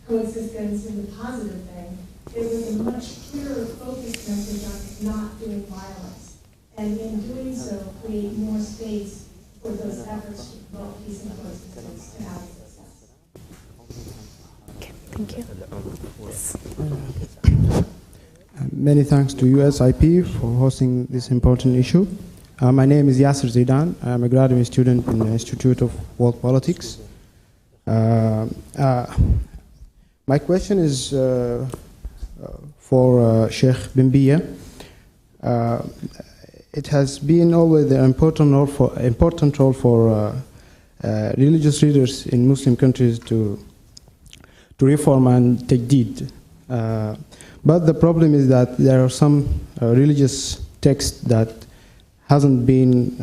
coexistence and the positive thing, it was a much clearer focused message on not doing violence, and in doing so create more space for those efforts to promote peace and coexistence to have success.
Okay, thank you.
Many thanks to USIP for hosting this important issue. My name is Yasser Zaidan. I'm a graduate student in the Institute of World Politics. My question is for Sheikh bin Bayyah. It has been always an important role for religious leaders in Muslim countries to reform and take deed. But the problem is that there are some religious texts that hasn't been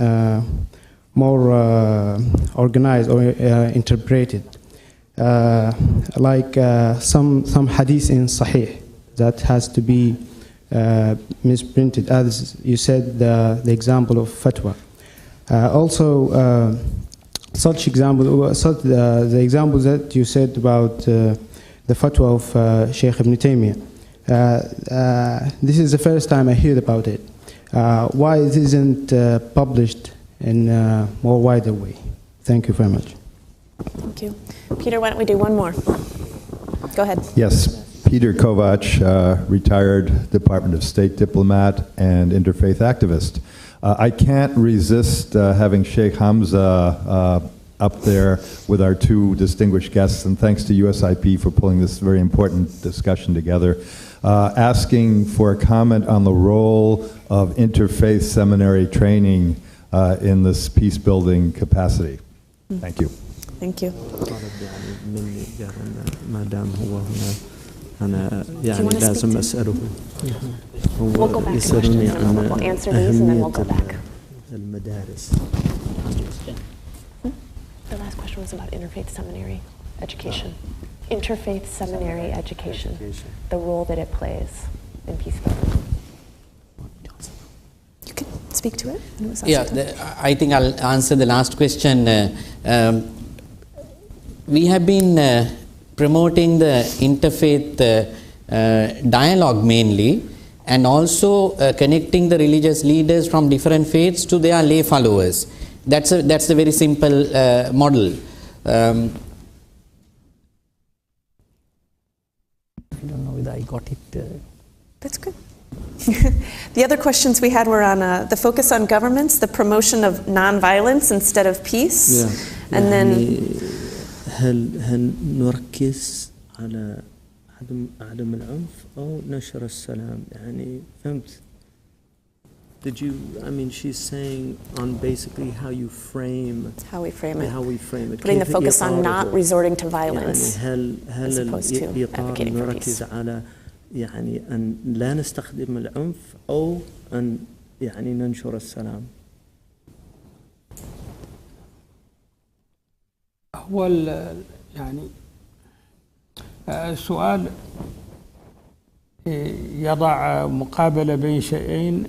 more organized or interpreted. Like some hadith in Sahih that has to be misprinted, as you said, the example of fatwa. Also, such example, the examples that you said about the fatwa of Shaykh ibn Taymiyyah. This is the first time I heard about it. Why it isn't published in a more wider way? Thank you very much.
Thank you. Peter, why don't we do one more? Go ahead.
Yes. Peter Kovac, retired Department of State diplomat and interfaith activist. I can't resist having Sheikh Hamza up there with our 2 distinguished guests, and thanks to USIP for pulling this very important discussion together, asking for a comment on the role of interfaith seminary training in this peace-building capacity. Thank you.
Thank you.
أنا يعني لازم أسأله
We'll go back to questions and we'll answer these and then we'll go back.
المدارس.
The last question was about interfaith seminary education. Interfaith seminary education, the role that it plays in peace building. You can speak to it.
I think I'll answer the last question. We have been promoting the interfaith dialogue mainly, and also connecting the religious leaders from different faiths to their lay followers. That's a very simple model. I
don't know whether I got it.
That's good. The other questions we had were on the focus on governments, the promotion of nonviolence instead of peace, and then
هل نركز على عدم العنف أو نشر السلام؟ يعني فهمت؟ Did you? I mean, she's saying on basically how you frame.
How we frame it.
How we frame it.
Putting the focus on not resorting to violence.
يعني
as opposed to advocating for peace.
نركز على يعني أن لا نستخدم العنف أو أن يعني ننشر السلام.
هو يعني السؤال يضع مقابلة بين شيئين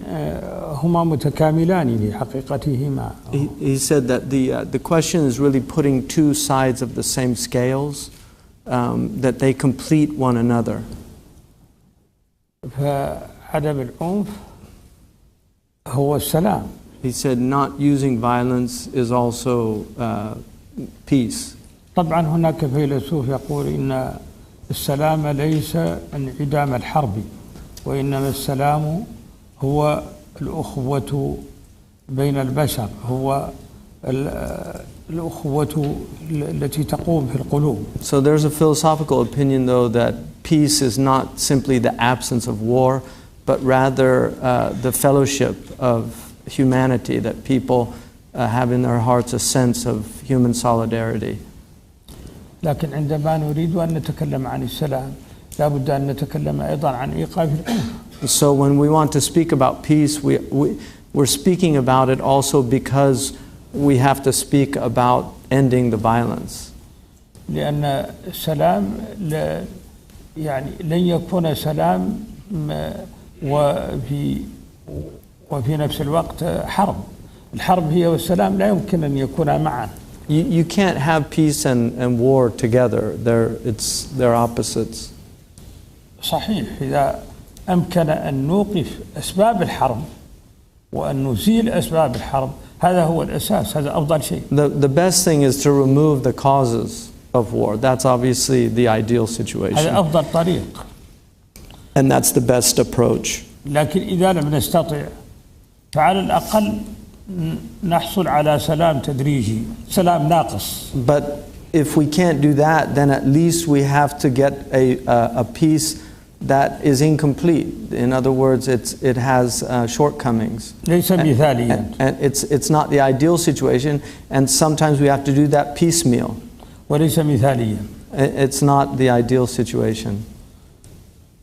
هما متكاملان في حقيقتهما.
He said that the question is really putting two sides of the same scales, that they complete one another.
فعدم العنف هو السلام.
He said not using violence is also peace.
طبعا هناك فيلسوف يقول إن السلام ليس انعدام الحرب وإنما السلام هو الأخوة بين البشر، هو الأخوة التي تقوم في القلوب.
So there's a philosophical opinion though that peace is not simply the absence of war, but rather the fellowship of humanity, that people have in their hearts a sense of human solidarity.
لكن عندما نريد أن نتكلم عن السلام لا بد أن نتكلم أيضا عن إيقاف العنف.
So when we want to speak about peace, we're speaking about it also because we have to speak about ending the violence.
لأن السلام يعني لن يكون سلام وفي نفس الوقت حرب. الحرب هي والسلام لا يمكن أن يكونا معا.
You can't have peace and war together. They're opposites.
صحيح. إذا أمكن أن نوقف أسباب الحرب وأن نزيل أسباب الحرب هذا هو الأساس، هذا أفضل شيء.
The best thing is to remove the causes of war. That's obviously the ideal situation.
هذا أفضل طريق.
And that's the best approach.
لكن إذا لم نستطع فعلى الأقل نحصل على سلام تدريجي، سلام ناقص.
But if we can't do that, then at least we have to get a peace that is incomplete. In other words, it has shortcomings.
ليس مثاليا.
And it's not the ideal situation, and sometimes we have to do that piecemeal.
وليس مثاليا.
It's not the ideal situation.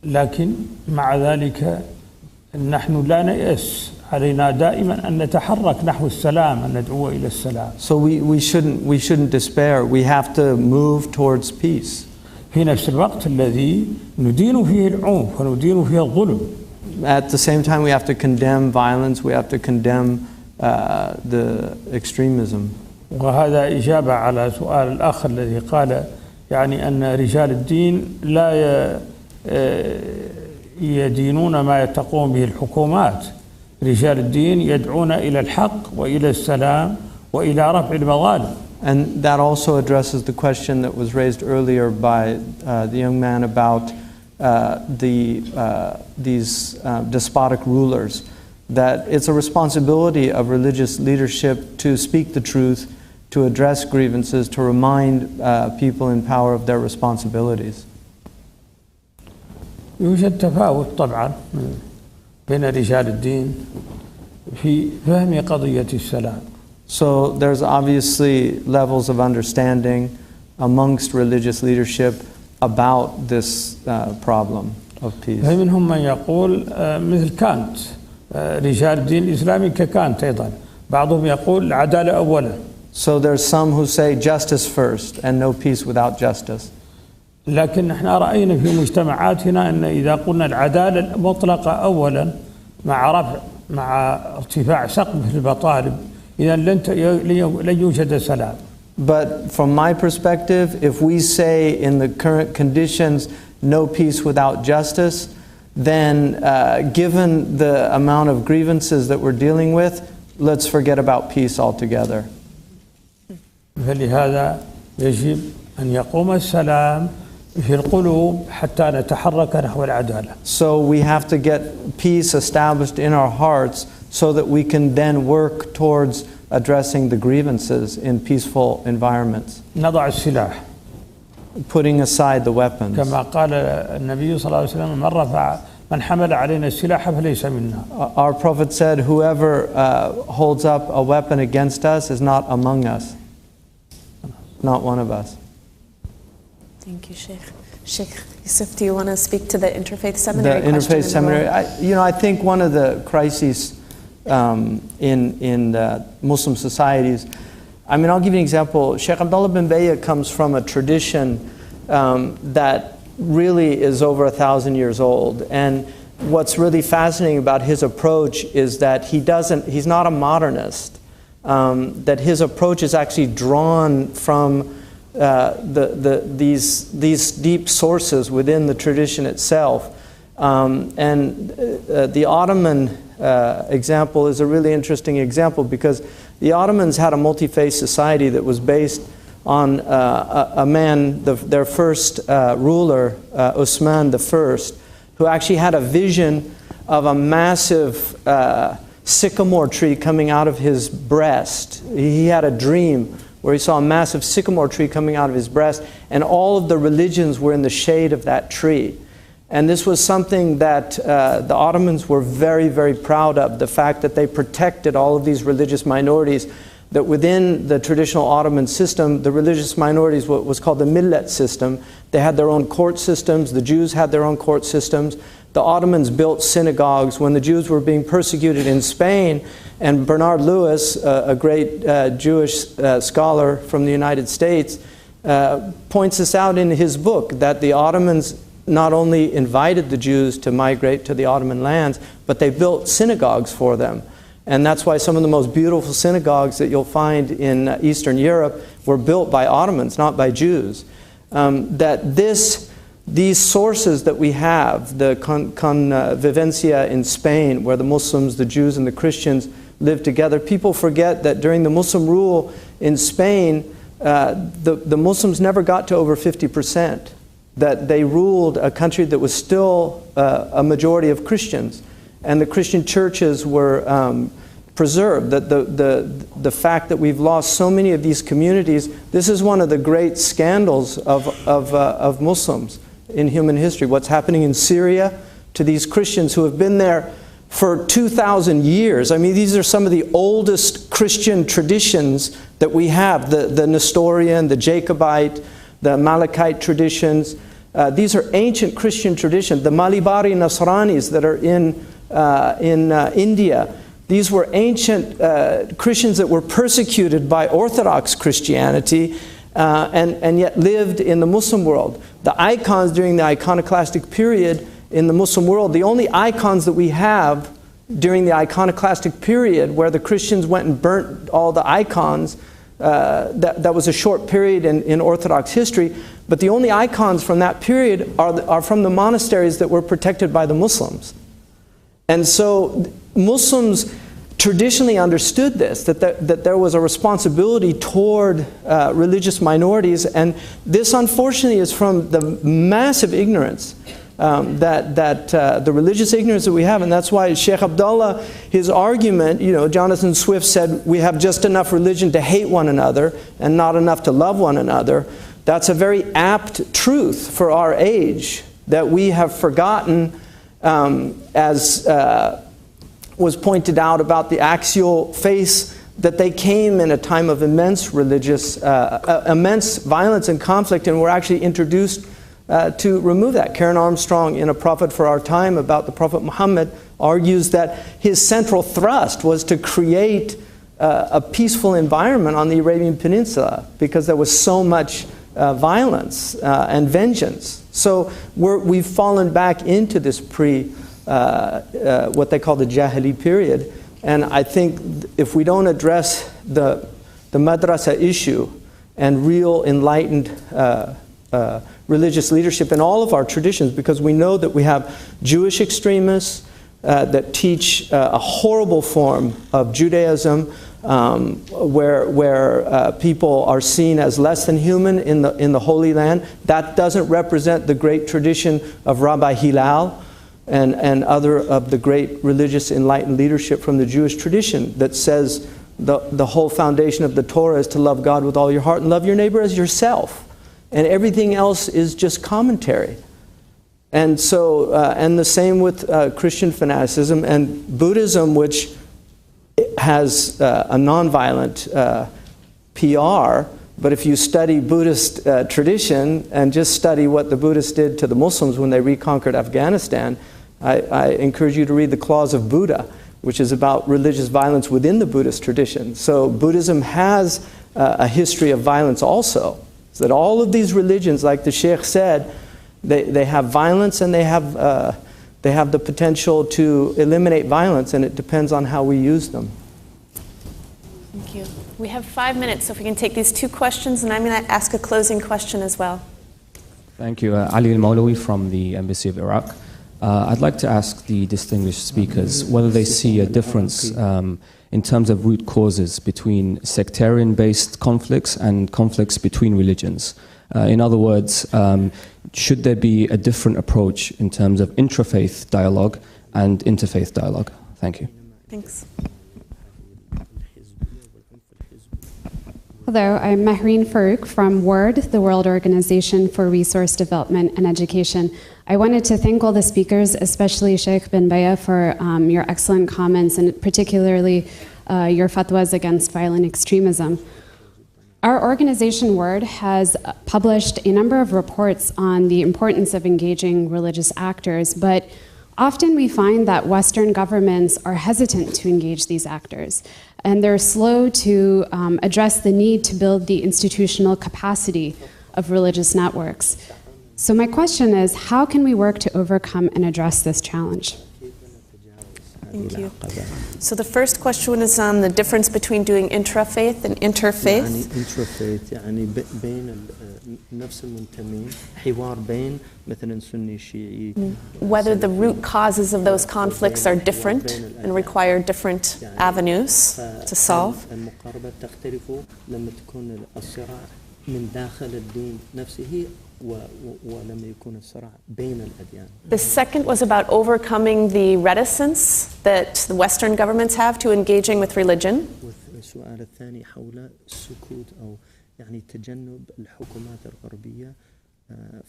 لكن مع ذلك نحن لا نيأس، علينا دائما أن نتحرك نحو السلام، أن ندعو إلى السلام.
So we shouldn't despair. We have to move towards peace.
في نفس الوقت الذي ندين فيه العنف وندين فيه الظلم.
At the same time, we have to condemn violence. We have to condemn the extremism.
وهذا إجابة على سؤال الأخ الذي قال يعني أن رجال الدين لا يدينون ما تقوم به الحكومات. رجال الدين يدعون إلى الحق وإلى السلام وإلى رفع المظالم.
And that also addresses the question that was raised earlier by the young man about these despotic rulers, that it's a responsibility of religious leadership to speak the truth, to address grievances, to remind people in power of their responsibilities.
يوجد تفاوت طبعا بين رجال الدين في فهم قضية السلام.
So there's obviously levels of understanding amongst religious leadership about this problem of peace.
فمنهم من يقول مثل كانت رجال الدين الإسلامي ككانت أيضا، بعضهم يقول العدالة أولا.
So there's some who say justice first and no peace without justice.
لكن احنا رأينا في مجتمعاتنا أن إذا قلنا العدالة المطلقة أولا مع ارتفاع سقف البطالب إذا لن يوجد سلام.
But from my perspective, if we say in the current conditions no peace without justice, then given the amount of grievances that we're dealing with, let's forget about peace altogether.
فلهذا يجب أن يقوم السلام في القلوب حتى نتحرك نحو العدالة.
So we have to get peace established in our hearts so that we can then work towards addressing the grievances in peaceful environments.
نضع السلاح.
Putting aside the weapons.
كما قال النبي صلى الله عليه وسلم من حمل علينا السلاح فليس منا.
Our Prophet said, whoever holds up a weapon against us is not among us. Not one of us.
Thank you, Shaykh. Shaykh Yusuf, do you want to speak to the interfaith seminary?
The interfaith seminary. I think one of the crises in the Muslim societies I mean, I'll give you an example. Shaykh Abdallah bin Bayyah comes from a tradition that really is over 1,000 years old. And what's really fascinating about his approach is that he's not a modernist. That his approach is actually drawn from these deep sources within the tradition itself. The Ottoman example is a really interesting example because the Ottomans had a multi-faith society that was based on a man, their first ruler, Osman I, who actually had a vision of a massive sycamore tree coming out of his breast. He had a dream where he saw a massive sycamore tree coming out of his breast, and all of the religions were in the shade of that tree. And this was something that the Ottomans were very, very proud of, the fact that they protected all of these religious minorities, that within the traditional Ottoman system, the religious minorities, what was called the millet system, they had their own court systems, the Jews had their own court systems. The Ottomans built synagogues when the Jews were being persecuted in Spain, and Bernard Lewis, a great Jewish scholar from the United States, points this out in his book, that the Ottomans not only invited the Jews to migrate to the Ottoman lands, but they built synagogues for them. And that's why some of the most beautiful synagogues that you'll find in Eastern Europe were built by Ottomans, not by Jews. These sources that we have, the convivencia in Spain, where the Muslims, the Jews, and the Christians live together, people forget that during the Muslim rule in Spain, the Muslims never got to over 50%. That they ruled a country that was still a majority of Christians, and the Christian churches were preserved. That the fact that we've lost so many of these communities, this is one of the great scandals of Muslims in human history. What's happening in Syria to these Christians who have been there for 2,000 years. I mean, these are some of the oldest Christian traditions that we have, the Nestorian, the Jacobite, the Malachite traditions. These are ancient Christian traditions. The Malibari Nasranis that are in India, these were ancient Christians that were persecuted by Orthodox Christianity and yet lived in the Muslim world. The icons during the iconoclastic period in the Muslim world, the only icons that we have during the iconoclastic period where the Christians went and burnt all the icons, that was a short period in Orthodox history, but the only icons from that period are from the monasteries that were protected by the Muslims. And so Muslims traditionally understood this, that there was a responsibility toward religious minorities, and this unfortunately is from the massive ignorance the religious ignorance that we have. And that's why Shaykh Abdallah, his argument, Jonathan Swift said we have just enough religion to hate one another and not enough to love one another. That's a very apt truth for our age, that we have forgotten, as was pointed out about the axial face, that they came in a time of immense violence and conflict, and were actually introduced to remove that. Karen Armstrong, in A Prophet for Our Time, about the Prophet Muhammad, argues that his central thrust was to create a peaceful environment on the Arabian Peninsula, because there was so much violence and vengeance. So we've fallen back into this what they call the Jahili period. And I think if we don't address the madrasa issue and real enlightened religious leadership in all of our traditions, because we know that we have Jewish extremists that teach a horrible form of Judaism, where people are seen as less than human in the Holy Land. That doesn't represent the great tradition of Rabbi Hillel and other of the great religious enlightened leadership from the Jewish tradition, that says the whole foundation of the Torah is to love God with all your heart and love your neighbor as yourself. And everything else is just commentary. And so, and the same with Christian fanaticism and Buddhism, which has a nonviolent PR. But if you study Buddhist tradition and just study what the Buddhists did to the Muslims when they reconquered Afghanistan, I encourage you to read the Claws of Buddha, which is about religious violence within the Buddhist tradition. So Buddhism has a history of violence also. So that all of these religions, like the Shaykh said, they have violence and they have the potential to eliminate violence, and it depends on how we use them.
Thank you. We have 5 minutes, so if we can take these 2 questions, and I'm going to ask a closing question as well.
Thank you. Ali al-Mawlawi from the Embassy of Iraq. I'd like to ask the distinguished speakers whether they see a difference in terms of root causes between sectarian-based conflicts and conflicts between religions. In other words, should there be a different approach in terms of intrafaith dialogue and interfaith dialogue? Thank you.
Thanks.
Hello, I'm Mahreen Farouk from WORD, the World Organization for Resource Development and Education. I wanted to thank all the speakers, especially Shaykh bin Bayyah, for your excellent comments and particularly your fatwas against violent extremism. Our organization, WORD, has published a number of reports on the importance of engaging religious actors, but often we find that Western governments are hesitant to engage these actors, and they're slow to address the need to build the institutional capacity of religious networks. So my question is, how can we work to overcome and address this challenge?
Thank you. So the first question is on the difference between doing intrafaith and interfaith.
intrafaith يعني بين نفس المنتمين حوار بين مثلا سني شيعي.
Whether the root causes of those conflicts are different and require different avenues to solve.
المقاربة تختلف لما تكون الصراع من داخل الدين نفسه ولما يكون الصراع بين الأديان.
The second was about overcoming the reticence that the Western governments have to engaging with religion.
والسؤال الثاني حول السكوت أو يعني تجنب الحكومات الغربية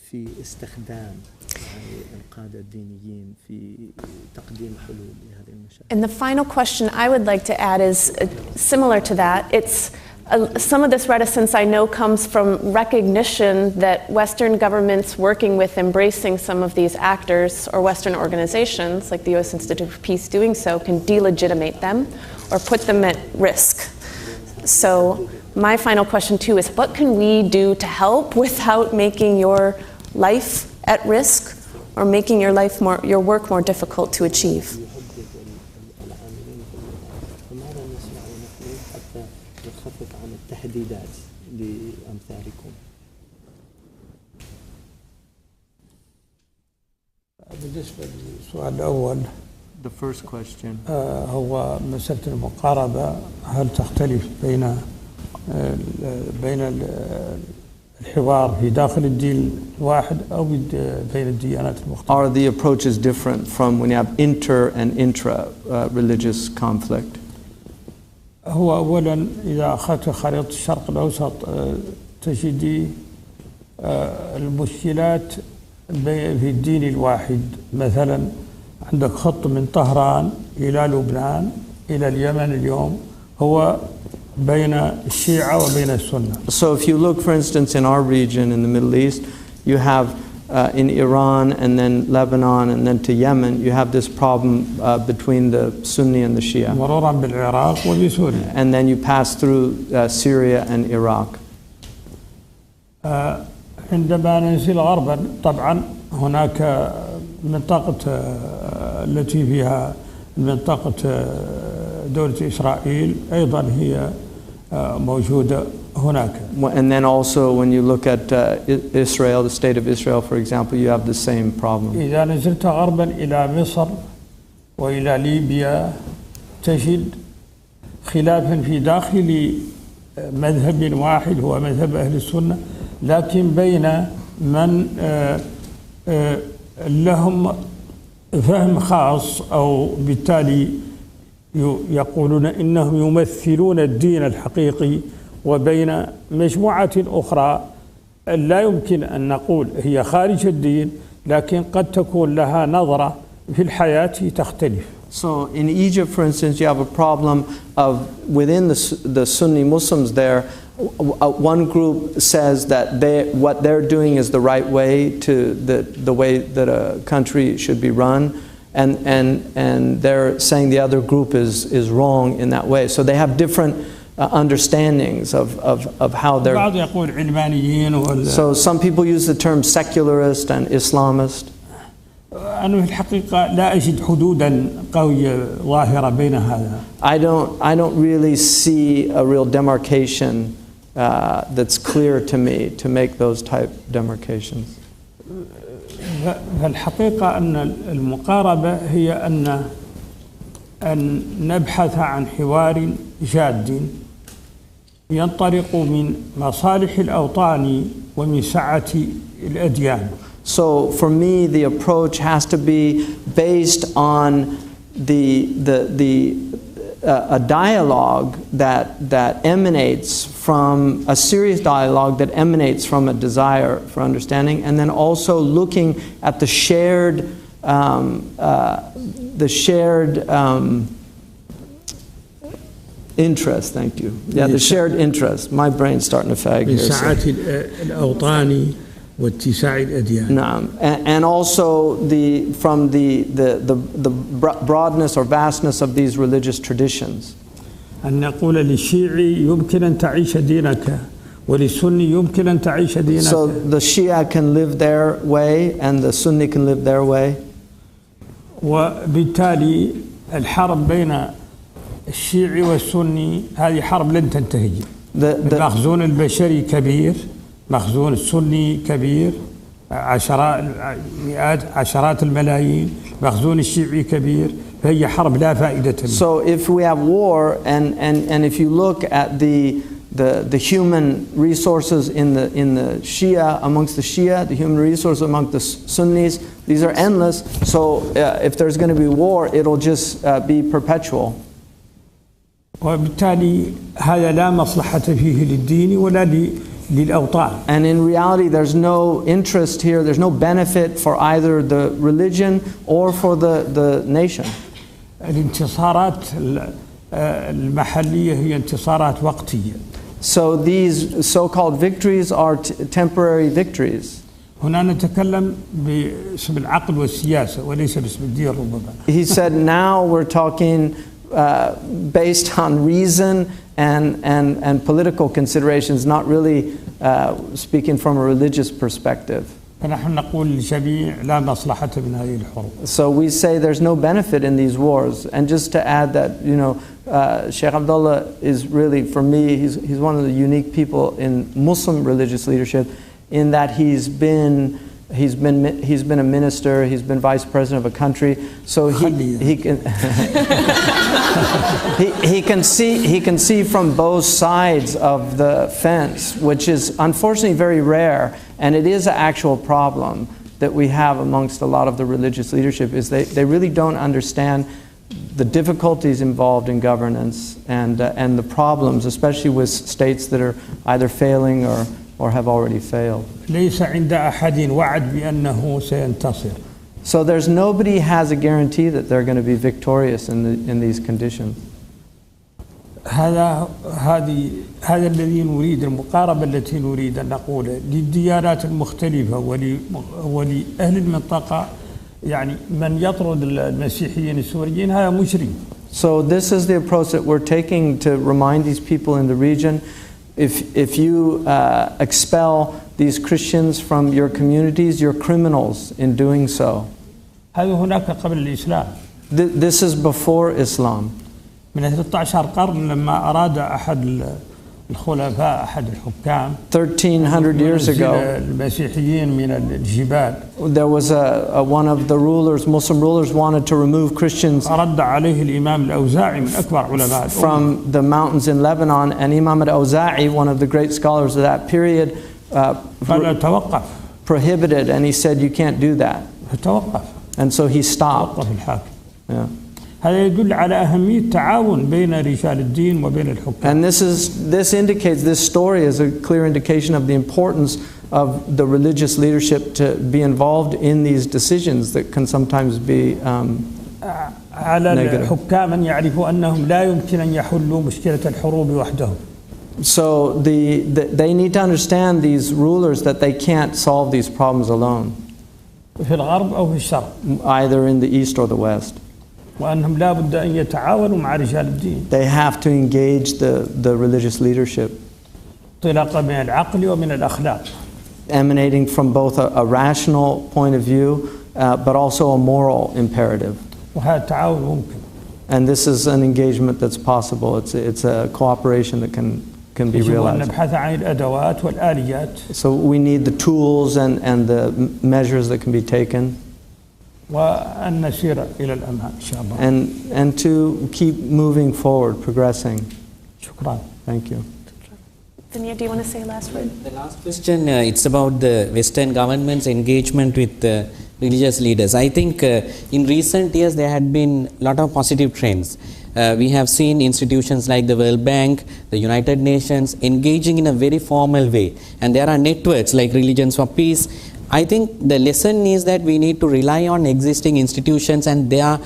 في استخدام القادة الدينيين في تقديم حلول لهذه المشاكل.
And the final question I would like to add is similar to that. It's some of this reticence I know comes from recognition that Western governments working with embracing some of these actors or Western organizations like the U.S. Institute for Peace doing so can delegitimate them or put them at risk. So my final question too is, what can we do to help without making your life at risk or making your work more difficult to achieve?
تحديدات لأمثالكم.
بالنسبة للسؤال الأول.
The first question.
هو مسألة المقاربة، هل تختلف بين الحوار في داخل الدين الواحد أو بين الديانات المختلفة؟
Are the approaches different from when you have inter and intra religious conflict?
هو أولا إذا أخذت خريطة الشرق الأوسط تجدي المشكلات في الدين الواحد. مثلا عندك خط من طهران إلى لبنان إلى اليمن اليوم هو بين الشيعة وبين السنة.
So if you look, for instance, in our region in the Middle East, you have in Iran and then Lebanon and then to Yemen, you have this problem between the Sunni and the Shia.
مرورا بالعراق وبسوريا.
And then you pass through Syria and Iraq.
عندما ننزل غربا طبعا هناك منطقة التي فيها منطقة دولة إسرائيل أيضا هي موجودة هناك.
And then also when you look at Israel, the state of Israel, for example, you have the same problem.
إذا نزلت غربا إلى مصر وإلى ليبيا تجد خلافا في داخل مذهب واحد هو مذهب أهل السنة، لكن بين من لهم فهم خاص أو بالتالي يقولون إنهم يمثلون الدين الحقيقي، وبين مجموعة أخرى لا يمكن أن نقول هي خارج الدين لكن قد تكون لها نظرة في الحياة تختلف.
So in Egypt, for instance, you have a problem of within the Sunni Muslims there, one group says that what they're doing is the right way to the way that a country should be run, and they're saying the other group is wrong in that way. So they have different understandings of how they're.
بعض يقول علمانيين
So some people use the term secularist and Islamist.
أنا في الحقيقة لا أجد حدودا قوية ظاهرة بين هذا.
I don't really see a real demarcation that's clear to me to make those type demarcations.
فالحقيقة أن المقاربة هي أن نبحث عن حوار جاد ينطلق من مصالح الأوطان ومن سعة الأديان.
So for me, the approach has to be based on a dialogue that emanates from a serious dialogue that emanates from a desire for understanding, and then also looking at the shared interest. Thank you. Yeah, the shared interest. My brain's starting to fag here. And also from the broadness or vastness of these religious traditions.
أن نقول للشيعي يمكن أن تعيش دينك وللسني يمكن أن تعيش دينك.
So the Shia can live their way and the Sunni can live their way.
وبالتالي الحرب بين الشيعي والسني هذه حرب لن تنتهي. المخزون البشري كبير، مخزون السني كبير، عشرات الملايين، مخزون الشيعي كبير، فهي حرب لا فائدة منها.
So if we have war and if you look at the human resources in the Shia, amongst the Shia, the human resources among the Sunnis, these are endless. So if there's going to be war, it'll just be perpetual.
وبالتالي هذا لا مصلحة فيه للدين ولا للأوطان.
And in reality, there's no interest here, there's no benefit for either the religion or for the nation.
الانتصارات المحلية هي انتصارات وقتية.
So these so-called victories are temporary victories.
هنا نتكلم باسم العقل والسياسة وليس باسم الدين ربما.
He said now we're talking based on reason and political considerations, not really speaking from a religious perspective.
فنحن نقول للجميع لا مصلحة من هذه الحروب.
So we say there's no benefit in these wars. And just to add that, Shaykh Abdallah is really, for me, he's one of the unique people in Muslim religious leadership, in that he's been a minister, he's been vice president of a country, so he can see from both sides of the fence, which is unfortunately very rare, and it is an actual problem that we have amongst a lot of the religious leadership, is they really don't understand the difficulties involved in governance and the problems, especially with states that are either failing or have already failed.
ليس عند أحد وعد بأنه سينتصر.
So there's nobody has a guarantee that they're going to be victorious in these conditions.
هذا الذي نريد، المقاربة التي نريد أن نقولها للديانات المختلفة ولأهل المنطقة، يعني من يطرد المسيحيين السوريين هذا مجرم.
So this is the approach that we're taking to remind these people in the region. If you expel these Christians from your communities, you're criminals in doing so.
هذا هناك قبل الإسلام.
This is before Islam.
من 13 قرن لما أراد أحد الخلفاء أحد الحكام
1300 years ago,
المسيحيين من الجبال.
There was one of the rulers, Muslim rulers, wanted to remove Christians
رد عليه الإمام الأوزاعي من أكبر علماء
from the mountains in Lebanon, and Imam al-Awza'i, one of the great scholars of that period, prohibited, and he said you can't do that. And so he stopped. Yeah.
هذا يدل على أهمية التعاون بين رجال الدين وبين الحكام.
And this indicates, this story is a clear indication of the importance of the religious leadership to be involved in these decisions that can sometimes be
على الحكام أن يعرفوا أنهم لا يمكن أن يحلوا مشكلة الحروب وحدهم.
So they need to understand, these rulers, that they can't solve these problems alone.
في الغرب أو في الشرق.
Either in the east or the west.
وأنهم لا بد أن يتعاونوا مع رجال الدين.
They have to engage the religious leadership.
انطلاقا من العقل ومن الأخلاق.
Emanating from both a rational point of view, but also a moral imperative.
وهذا التعاون ممكن.
And this is an engagement that's possible. It's a cooperation that can be realized. So we need the tools and the measures that can be taken. And to keep moving forward, progressing. Thank you.
Vinya, do you want to say a last word?
The last question, it's about the Western government's engagement with religious leaders. I think in recent years there had been a lot of positive trends. We have seen institutions like the World Bank, the United Nations engaging in a very formal way. And there are networks like Religions for Peace. I think the lesson is that we need to rely on existing institutions and their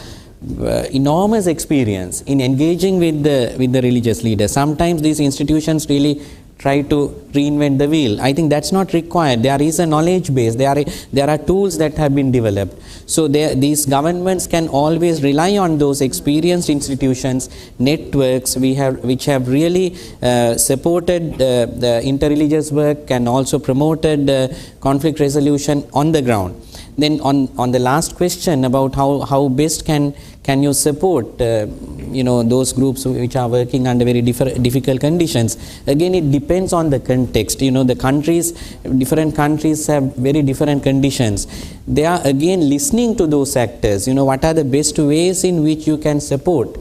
enormous experience in engaging with the religious leaders. Sometimes these institutions really try to reinvent the wheel. I think that's not required. There is a knowledge base. There are tools that have been developed. So these governments can always rely on those experienced institutions, networks which have really supported the interreligious work and also promoted conflict resolution on the ground. Then on the last question about how best can you support those groups which are working under very difficult conditions, again it depends on the context. Different countries have very different conditions. They are again listening to those actors. What are the best ways in which you can support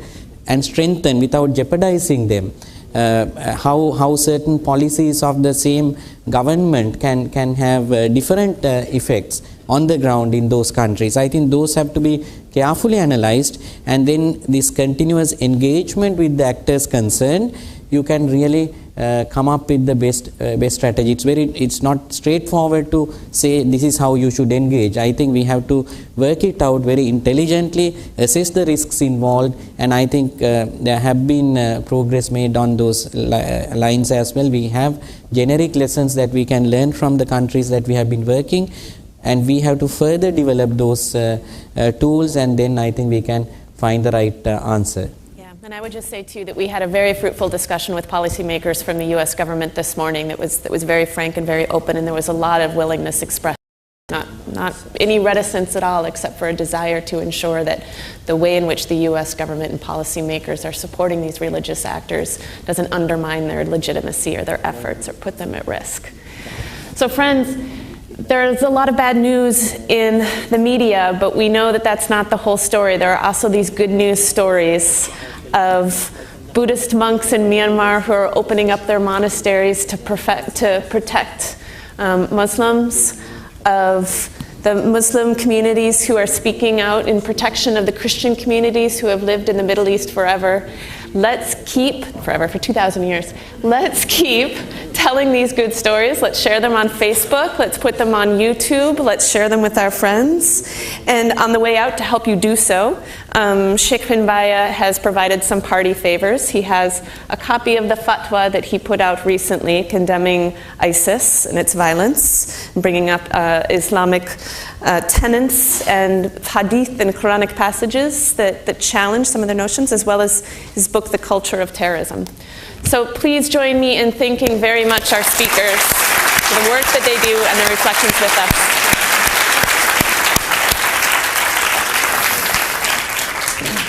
and strengthen without jeopardizing them. How certain policies of the same government can have different effects on the ground in those countries. I think those have to be carefully analyzed, and then this continuous engagement with the actors concerned, you can really come up with the best strategy. It's not straightforward to say this is how you should engage. I think we have to work it out very intelligently, assess the risks involved, and I think there have been progress made on those lines as well. We have generic lessons that we can learn from the countries that we have been working, and we have to further develop those tools, and then I think we can find the right answer.
And I would just say, too, that we had a very fruitful discussion with policymakers from the U.S. government this morning that was very frank and very open, and there was a lot of willingness expressed, not any reticence at all, except for a desire to ensure that the way in which the U.S. government and policymakers are supporting these religious actors doesn't undermine their legitimacy or their efforts or put them at risk. So, friends, there's a lot of bad news in the media, but we know that that's not the whole story. There are also these good news stories of Buddhist monks in Myanmar who are opening up their monasteries to protect Muslims, of the Muslim communities who are speaking out in protection of the Christian communities who have lived in the Middle East forever. Let's keep, forever, for 2,000 years, let's keep telling these good stories. Let's share them on Facebook. Let's put them on YouTube. Let's share them with our friends. And on the way out, to help you do so, Shaykh bin Bayyah has provided some party favors. He has a copy of the fatwa that he put out recently condemning ISIS and its violence, bringing up Islamic tenets and hadith and Quranic passages that challenge some of their notions, as well as his book, The Culture of Terrorism. So please join me in thanking very much our speakers for the work that they do and their reflections with us.